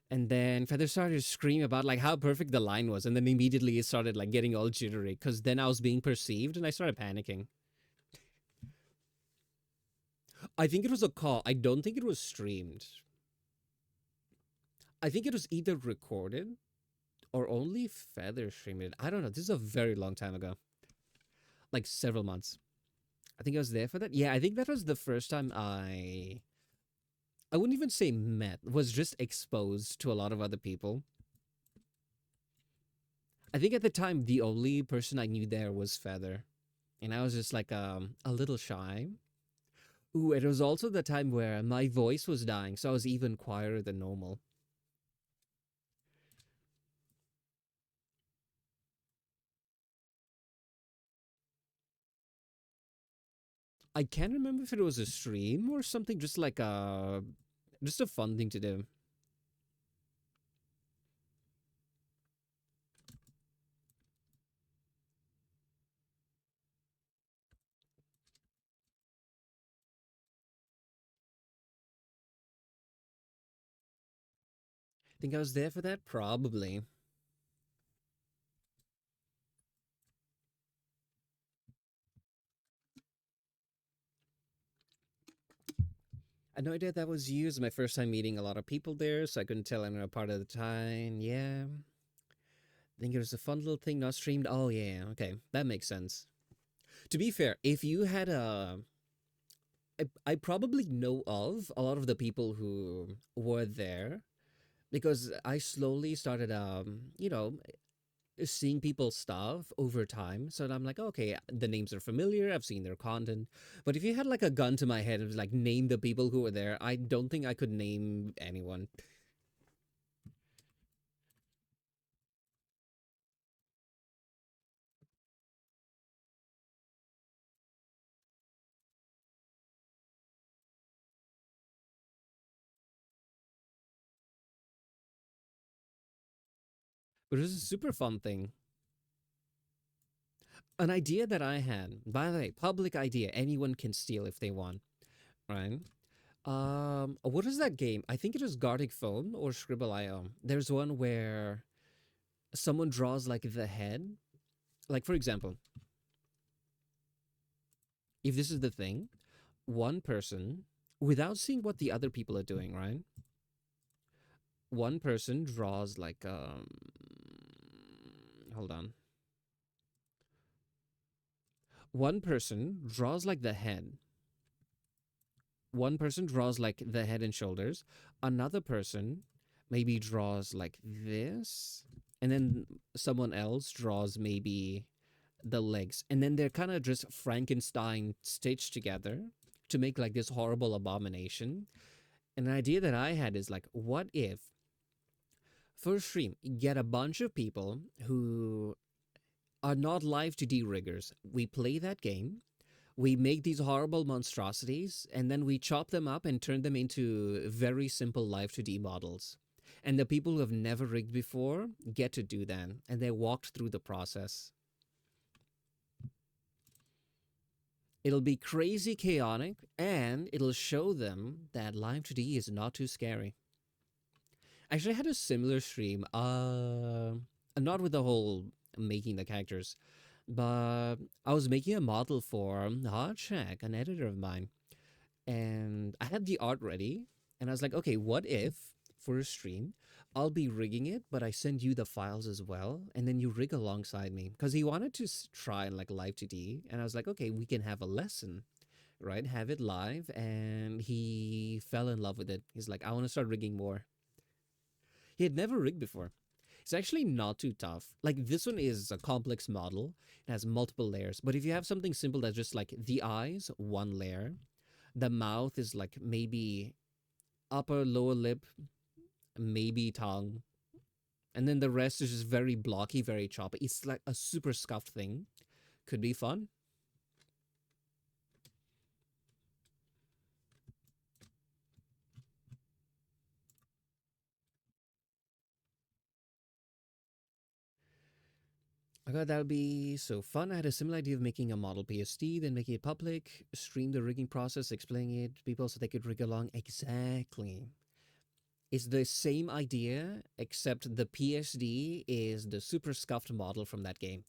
[SPEAKER 1] And then Feather started to scream about like how perfect the line was. And then immediately it started like getting all jittery because then I was being perceived and I started panicking. I think it was a call. I don't think it was streamed. I think it was either recorded or only Feather streamed it. I don't know. This is a very long time ago. Like several months. I think I was there for that. Yeah, I think that was the first time I wouldn't even say met, was just exposed to a lot of other people. I think at the time the only person I knew there was Feather. And I was just like a little shy. Ooh, it was also the time where my voice was dying, so I was even quieter than normal. I can't remember if it was a stream or something, just like just a fun thing to do. Think I was there for that? Probably. I had no idea that was you. It was my first time meeting a lot of people there, so I couldn't tell anyone apart at the time. Yeah. I think it was a fun little thing not streamed. Oh, yeah. Okay. That makes sense. To be fair, if you had I probably know of a lot of the people who were there because I slowly started, seeing people's stuff over time. So I'm like, okay, the names are familiar. I've seen their content. But if you had like a gun to my head and was like, name the people who were there, I don't think I could name anyone. But it was a super fun thing. An idea that I had, by the way, public idea, anyone can steal if they want, right? What is that game? I think it is Gartic Phone or Scribble.io. There's one where someone draws like the head. Like, for example, if this is the thing, one person, without seeing what the other people are doing, right? One person draws like, hold on. One person draws like the head. One person draws like the head and shoulders. Another person maybe draws like this. And then someone else draws maybe the legs. And then they're kind of just Frankenstein stitched together to make like this horrible abomination. And an idea that I had is like, what if for a stream, get a bunch of people who are not live to D riggers. We play that game, we make these horrible monstrosities, and then we chop them up and turn them into very simple live to D models. And the people who have never rigged before get to do that, and they walked through the process. It'll be crazy chaotic, and it'll show them that live to D is not too scary. Actually, I had a similar stream. Not with the whole making the characters, but I was making a model for Hot Shack, an editor of mine, and I had the art ready, and I was like, okay, what if for a stream I'll be rigging it, but I send you the files as well, and then you rig alongside me because he wanted to try like live 2D, and I was like, okay, we can have a lesson, right? Have it live, and he fell in love with it. He's like, I want to start rigging more. He had never rigged before. It's actually not too tough. Like this one is a complex model. It has multiple layers. But if you have something simple that's just like the eyes, one layer, the mouth is like maybe upper, lower lip, maybe tongue, and then the rest is just very blocky, very choppy. It's like a super scuffed thing. Could be fun. I thought that would be so fun. I had a similar idea of making a model PSD, then making it public, stream the rigging process, explaining it to people so they could rig along. Exactly. It's the same idea, except the PSD is the super scuffed model from that game.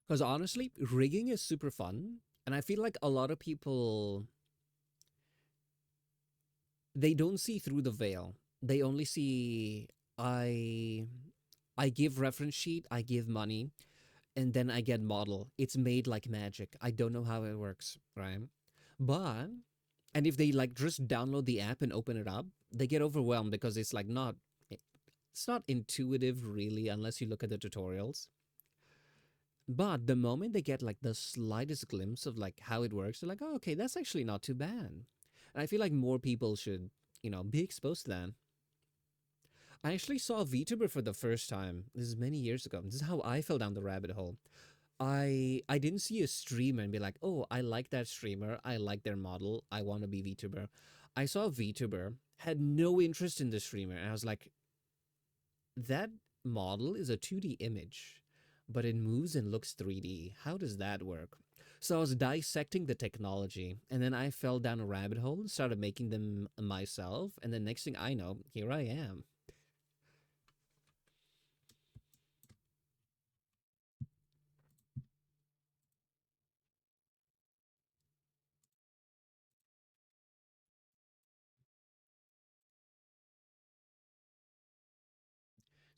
[SPEAKER 1] Because honestly, rigging is super fun, and I feel like a lot of people they don't see through the veil. They only see I I give reference sheet, I give money, and then I get model. It's made like magic. I don't know how it works, right? But and if they like just download the app and open it up, they get overwhelmed because it's not intuitive really unless you look at the tutorials. But the moment they get like the slightest glimpse of like how it works, they're like, oh, okay, that's actually not too bad. And I feel like more people should, be exposed to that. I actually saw VTuber for the first time. This is many years ago. This is how I fell down the rabbit hole. I didn't see a streamer and be like, oh, I like that streamer. I like their model. I want to be VTuber. I saw a VTuber, had no interest in the streamer, and I was like, that model is a 2D image, but it moves and looks 3D. How does that work? So I was dissecting the technology, and then I fell down a rabbit hole and started making them myself. And the next thing I know, here I am.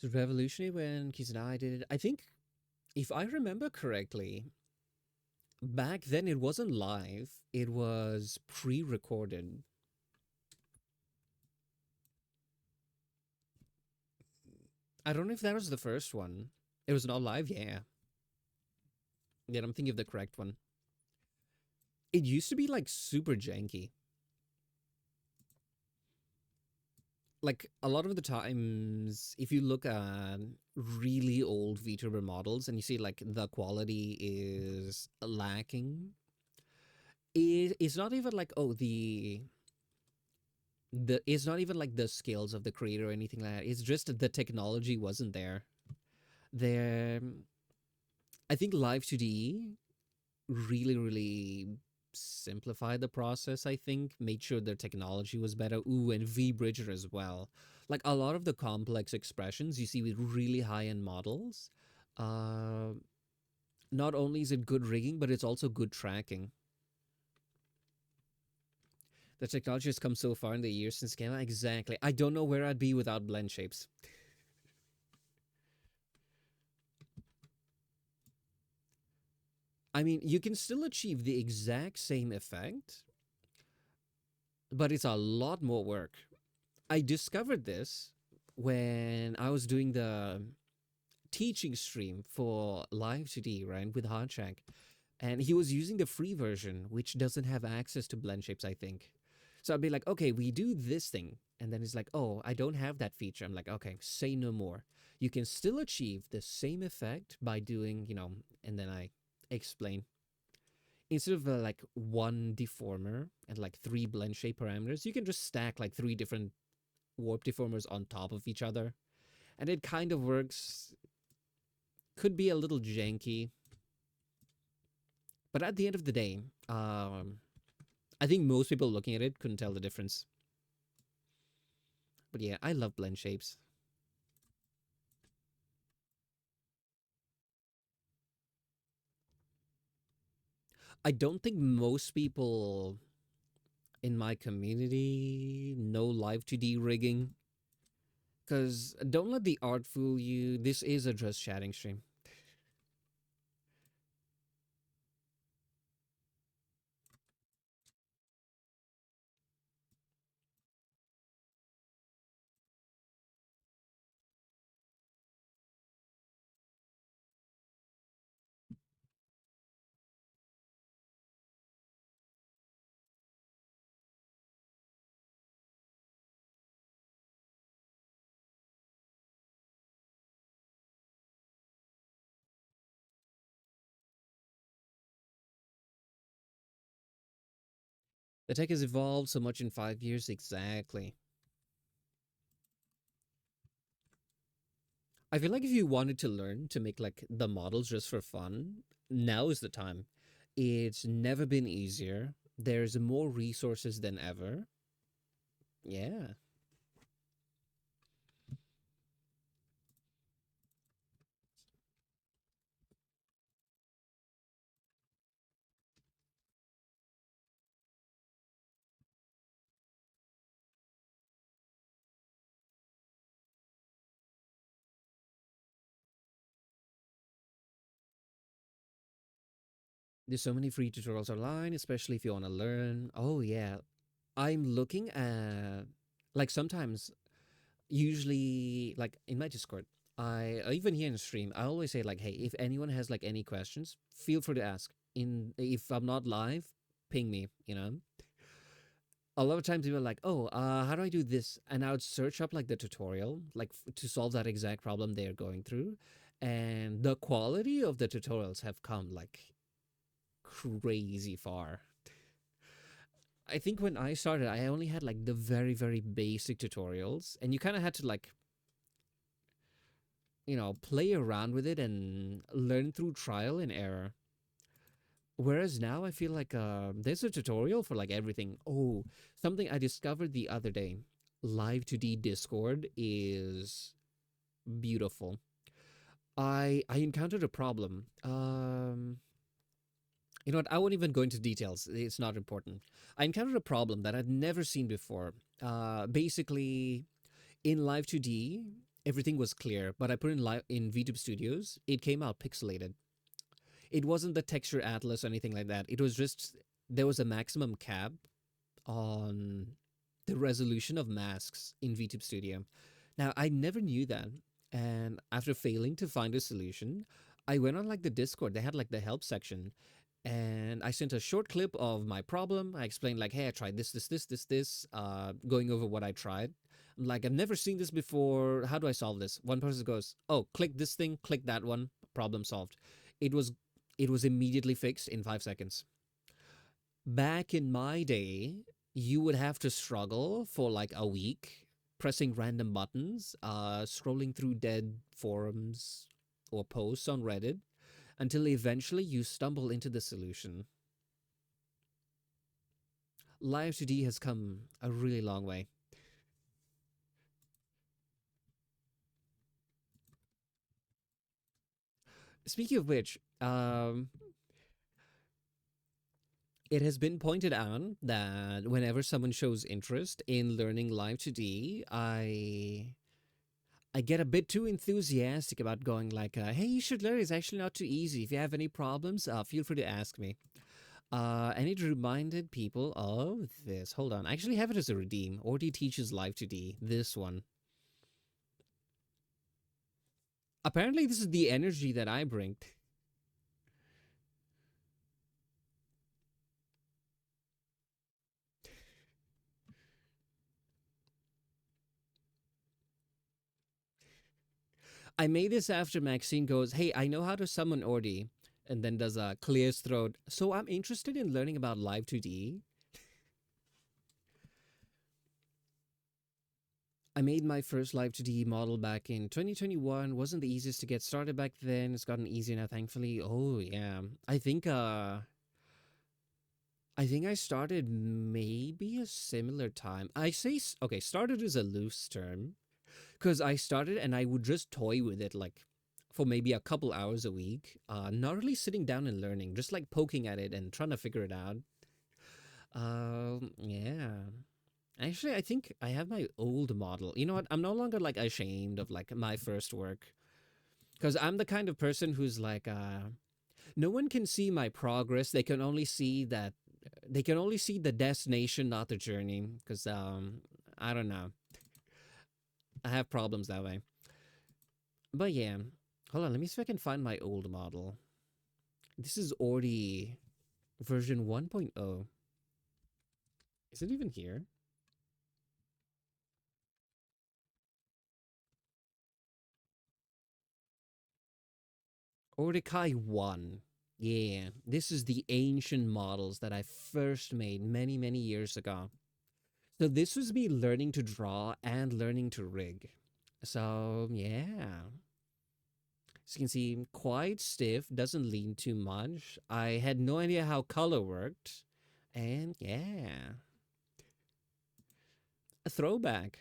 [SPEAKER 1] So revolutionary when Keith and I did it. I think, if I remember correctly, back then it wasn't live, it was pre recorded. I don't know if that was the first one. It was not live, yeah. Yeah, I'm thinking of the correct one. It used to be like super janky. like a lot of the times, if you look at really old VTuber models and you see like the quality is lacking, it's not even like, oh, the it's not even like the skills of the creator or anything like that. It's just the technology wasn't there. There, I think Live 2D really simplified the process. I think made sure their technology was better. Ooh, and V Bridger as well. Like a lot of the complex expressions you see with really high end models. Uh, Not only is it good rigging, but it's also good tracking. The technology has come so far in the years since it came out. Exactly. I don't know where I'd be without blend shapes. I mean, you can still achieve the exact same effect, but it's a lot more work. I discovered this when I was doing the teaching stream for Live 2D, right, with Hardshak. And he was using the free version, which doesn't have access to blend shapes, I think. So I'd be like, okay, we do this thing. And then he's like, oh, I don't have that feature. I'm like, okay, say no more. You can still achieve the same effect by doing, and then I explain. Instead of like one deformer and like three blend shape parameters, you can just stack like three different warp deformers on top of each other. And it kind of works. Could be a little janky, but at the end of the day, I think most people looking at it couldn't tell the difference. But yeah, I love blend shapes. I don't think most people in my community know live 2D rigging. Because don't let the art fool you. This is a just chatting stream. The tech has evolved so much in 5 years. Exactly. I feel like if you wanted to learn to make like the models just for fun, now is the time. It's never been easier. There's more resources than ever. Yeah. There's so many free tutorials online, especially if you want to learn. Oh, yeah. I'm looking at, like, sometimes, usually, like, in my Discord, even here in the stream, I always say, like, hey, if anyone has, like, any questions, feel free to ask. If I'm not live, ping me, you know? A lot of times people are like, oh, how do I do this? And I would search up, like, the tutorial, like, to solve that exact problem they're going through. And the quality of the tutorials have come, like, crazy far. I think when I started, I only had like the very basic tutorials, and you kind of had to like, play around with it and learn through trial and error. Whereas now I feel like there's a tutorial for like everything. Oh, something I discovered the other day. Live 2D Discord is beautiful. I encountered a problem. You know what? I won't even go into details. It's not important. I encountered a problem that I'd never seen before. Basically, in Live 2D, everything was clear, but I put in VTube Studios, it came out pixelated. It wasn't the texture atlas or anything like that. It was just there was a maximum cap on the resolution of masks in VTube Studio. Now, I never knew that. And after failing to find a solution, I went on like the Discord. They had like the help section. And I sent a short clip of my problem. I explained like, hey, I tried this, going over what I tried. Like, I've never seen this before. How do I solve this? One person goes, "Oh, click this thing, click that one, problem solved." It was it was immediately fixed in 5 seconds. Back in my day, you would have to struggle for like a week pressing random buttons, scrolling through dead forums or posts on Reddit until eventually you stumble into the solution. Live 2D has come a really long way. Speaking of which, it has been pointed out that whenever someone shows interest in learning Live 2D, I get a bit too enthusiastic about going like, "Hey, you should learn. It's actually not too easy. If you have any problems, feel free to ask me." And it reminded people of this. Hold on, I actually have it as a redeem. Ordi teaches Live 2D. This one. Apparently, this is the energy that I bring. I made this after Maxine goes, "Hey, I know how to summon Ordi," and then does a clears throat. So I'm interested in learning about Live 2D. I made my first Live 2D model back in 2021. Wasn't the easiest to get started back then. It's gotten easier now, thankfully. Oh yeah, I think I started maybe a similar time. Okay, started is a loose term because I started and I would just toy with it like for maybe a couple hours a week. Not really sitting down and learning, just like poking at it and trying to figure it out. Yeah. Actually, I think I have my old model. You know what? I'm no longer like ashamed of like my first work because I'm the kind of person who's like, no one can see my progress. They can only see the destination, not the journey. Because I don't know. I have problems that way. But yeah, hold on. Let me see if I can find my old model. This is Ordi version 1.0. Is it even here? Ordikai 1. Yeah, this is the ancient models that I first made many, many years ago. So this was me learning to draw and learning to rig. So yeah, as you can see, quite stiff, doesn't lean too much. I had no idea how color worked. And yeah, a throwback.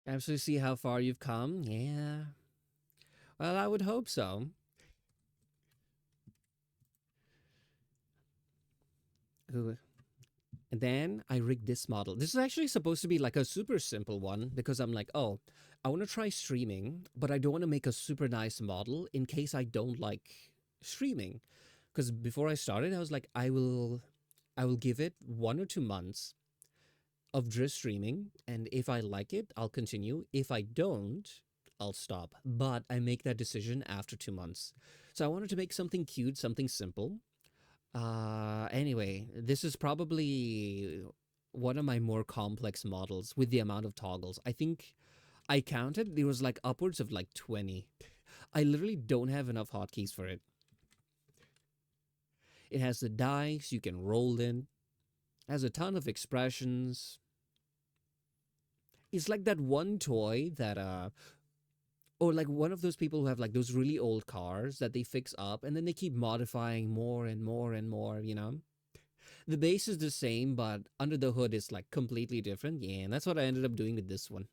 [SPEAKER 1] Absolutely see how far you've come. Yeah. Well, I would hope so. Ooh. And then I rigged this model. This is actually supposed to be like a super simple one because I'm like, oh, I want to try streaming, but I don't want to make a super nice model in case I don't like streaming. Because before I started, I was like, I will give it 1 or 2 months of just streaming, and if I like it, I'll continue. If I don't, I'll stop. But I make that decision after 2 months. So I wanted to make something cute, something simple. Anyway, this is probably one of my more complex models with the amount of toggles. I think I counted, there was like upwards of like 20. I literally don't have enough hotkeys for it. It has the dice you can roll in, has a ton of expressions. It's like that one toy that or like one of those people who have like those really old cars that they fix up and then they keep modifying more and more and more. The base is the same, but under the hood is like completely different. Yeah, and that's what I ended up doing with this one.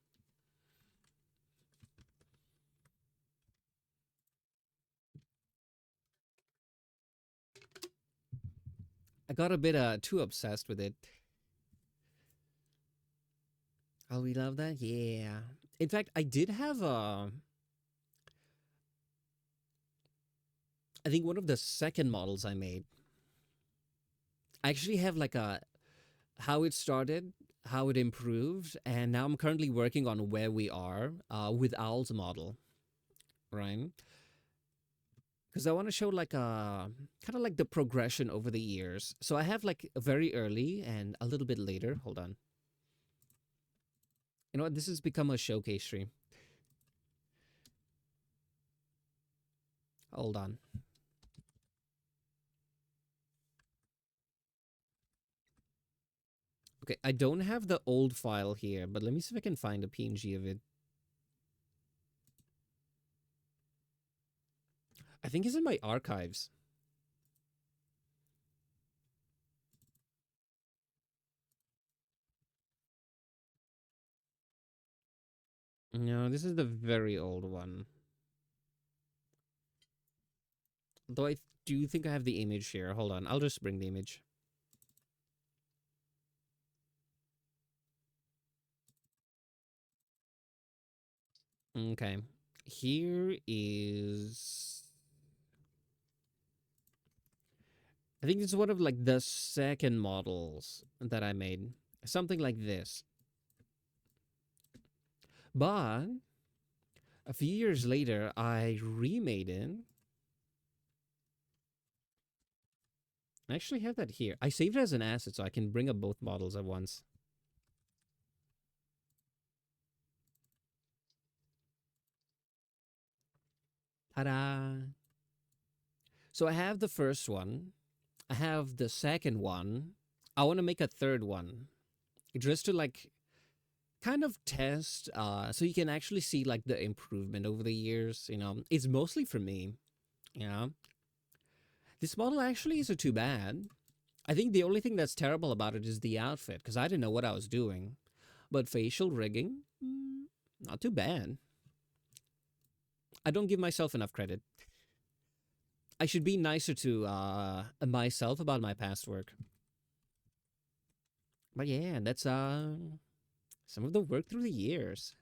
[SPEAKER 1] I got a bit too obsessed with it. Oh, we love that? Yeah. In fact, I did have I think one of the second models I made. I actually have like a how it started, how it improved, and now I'm currently working on where we are with Owl's model, right? because I want to show like a kind of like the progression over the years. So I have like very early and a little bit later. Hold on. You know what? This has become a showcase stream. Hold on. Okay, I don't have the old file here, but let me see if I can find a PNG of it. I think it's in my archives. No, this is the very old one. Though I do think I have the image here. Hold on, I'll just bring the image. Okay, here is. I think this is one of like the second models that I made. Something like this. But a few years later, I remade it. I actually have that here. I saved it as an asset so I can bring up both models at once. Ta-da! So I have the first one. I have the second one. I want to make a third one. Just to like kind of test so you can actually see like the improvement over the years, it's mostly for me. Yeah, this model actually isn't too bad. I think the only thing that's terrible about it is the outfit because I didn't know what I was doing, but facial rigging, not too bad. I don't give myself enough credit. I should be nicer to myself about my past work. But yeah, that's some of the work through the years.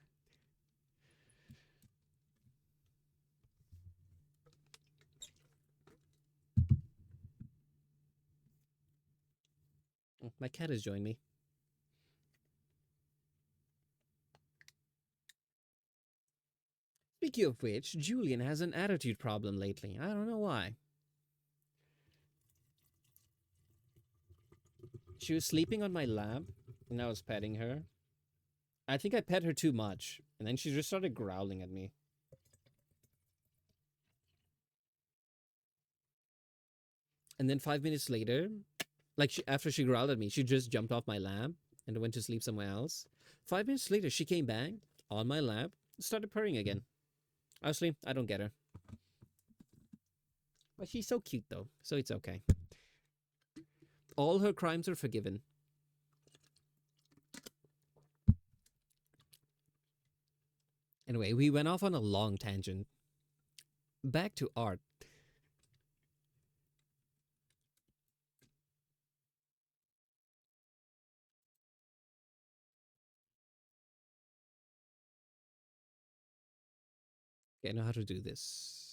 [SPEAKER 1] Oh, my cat has joined me. Speaking of which, Julian has an attitude problem lately. I don't know why. She was sleeping on my lap, and I was petting her. I think I pet her too much, and then she just started growling at me. And then 5 minutes later, like after she growled at me, she just jumped off my lap and went to sleep somewhere else. 5 minutes later, she came back on my lap, started purring again. Honestly, I don't get her. But she's so cute though, so it's okay. All her crimes are forgiven. Anyway, we went off on a long tangent. Back to art. Okay, I know how to do this.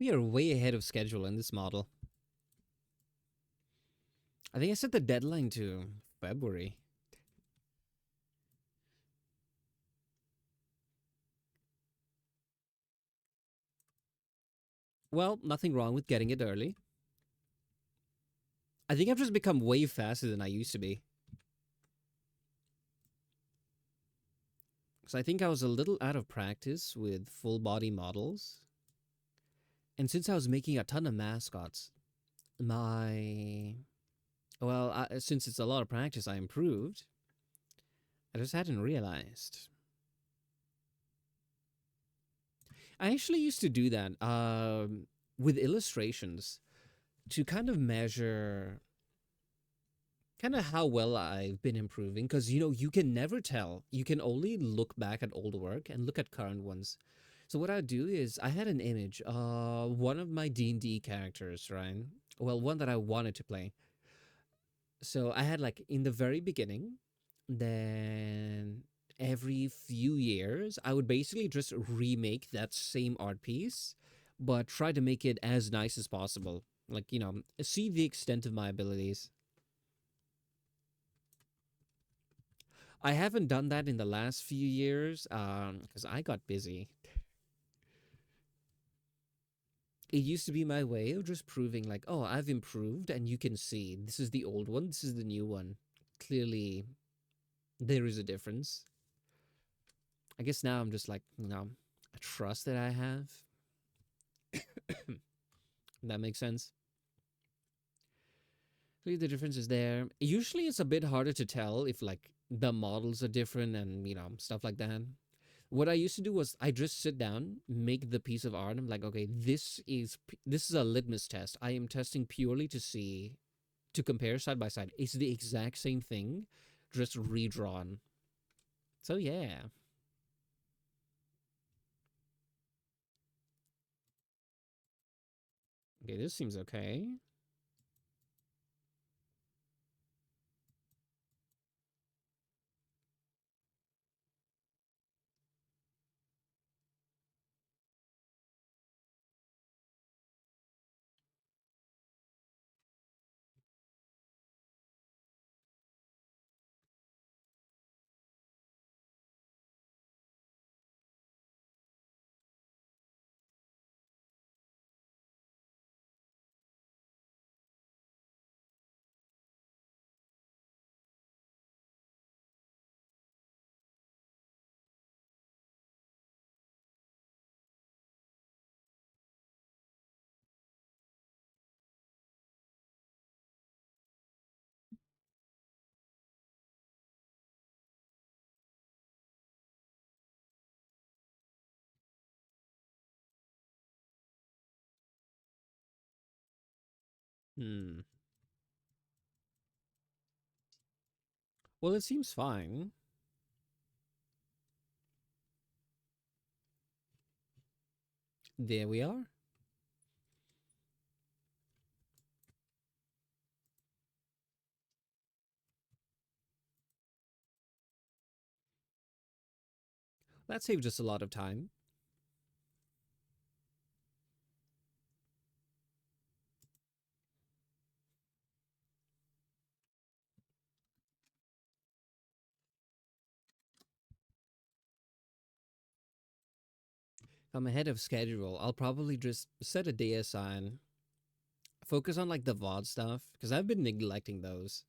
[SPEAKER 1] We are way ahead of schedule in this model. I think I set the deadline to February. Well, nothing wrong with getting it early. I think I've just become way faster than I used to be. Because I think I was a little out of practice with full body models. And since I was making a ton of mascots, my. Well, since it's a lot of practice, I improved. I just hadn't realized. I actually used to do that with illustrations to kind of measure kind of how well I've been improving because you can never tell. You can only look back at old work and look at current ones. So what I do is I had an image, one of my D&D characters, right? Well, one that I wanted to play. So I had like in the very beginning, then every few years I would basically just remake that same art piece, but try to make it as nice as possible. Like, see the extent of my abilities. I haven't done that in the last few years because I got busy. It used to be my way of just proving, like, oh, I've improved, and you can see this is the old one, this is the new one. Clearly, there is a difference. I guess now I'm just like, a trust that I have. That makes sense. Clearly, the difference is there. Usually, it's a bit harder to tell if, like, the models are different and, stuff like that. What I used to do was I just sit down, make the piece of art. I'm like, okay, this is a litmus test. I am testing purely to compare side by side. It's the exact same thing, just redrawn. So yeah. Okay, this seems okay. Hmm. Well, it seems fine. There we are. That saved us a lot of time. I'm ahead of schedule. I'll probably just set a day aside, focus on like the VOD stuff because I've been neglecting those.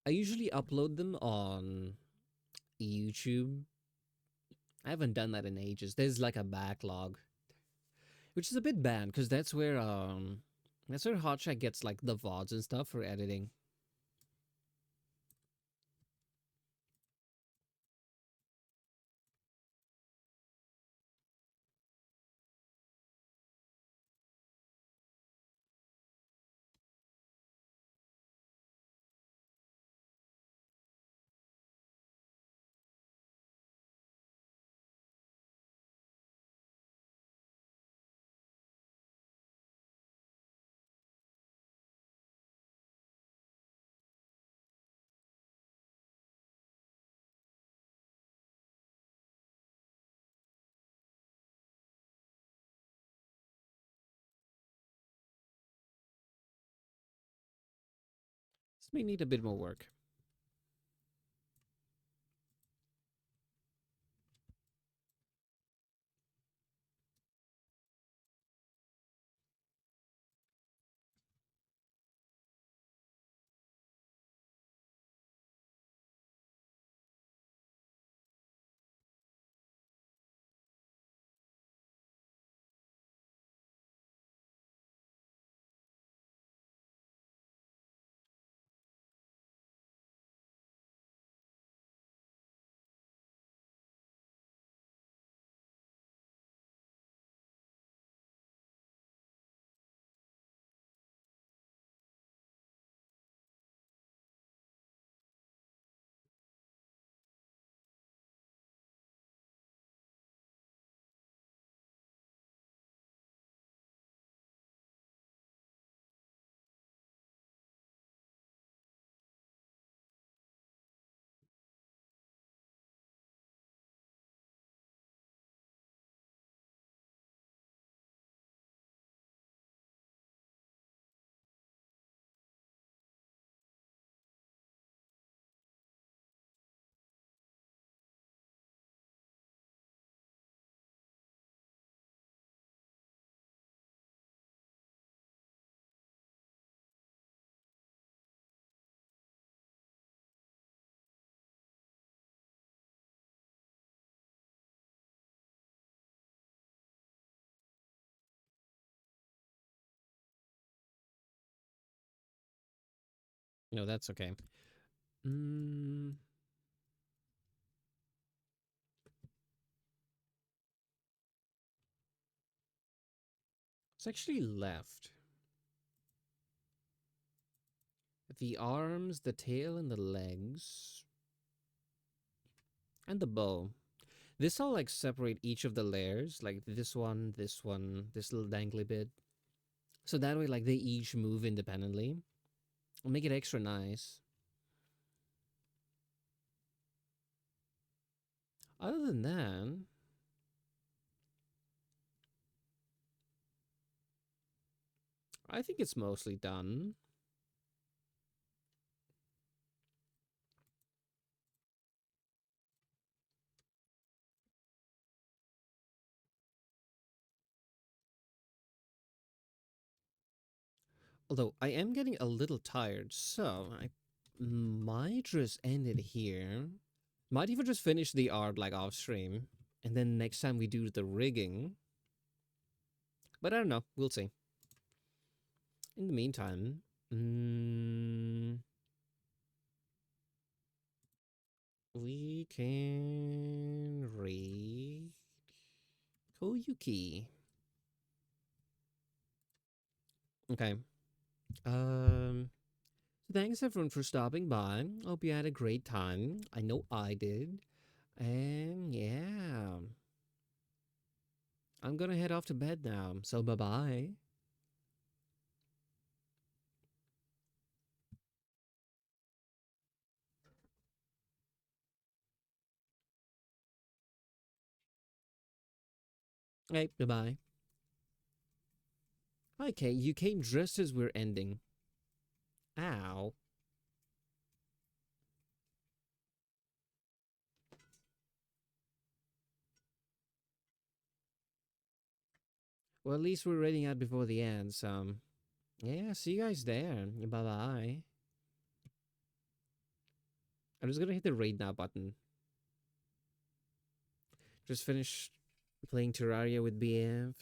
[SPEAKER 1] I usually upload them on YouTube. I haven't done that in ages. There's like a backlog, which is a bit bad because that's where Hotshot gets like the VODs and stuff for editing. This may need a bit more work. No, that's okay. Mm, it's actually left. The arms, the tail, and the legs, and the bow. This all like separate each of the layers, like this one, this little dangly bit. So that way, like they each move independently. I'll make it extra nice. Other than that, I think it's mostly done. Although I am getting a little tired, so I might just end it here. Might even just finish the art like off stream, and then next time we do the rigging. But I don't know. We'll see. In the meantime, we can read Koyuki. Okay. Thanks everyone for stopping by. Hope you had a great time. I know I did. And yeah, I'm gonna head off to bed now. So bye bye. Hey, bye bye. Hi, Kate. You came just as we're ending. Ow. Well, at least we're reading out before the end. So yeah, see you guys there. Bye bye. I'm just gonna hit the raid now button. Just finished playing Terraria with BF.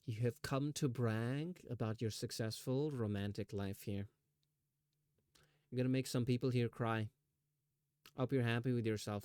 [SPEAKER 1] You have come to brag about your successful romantic life here. You're gonna make some people here cry. Hope you're happy with yourself.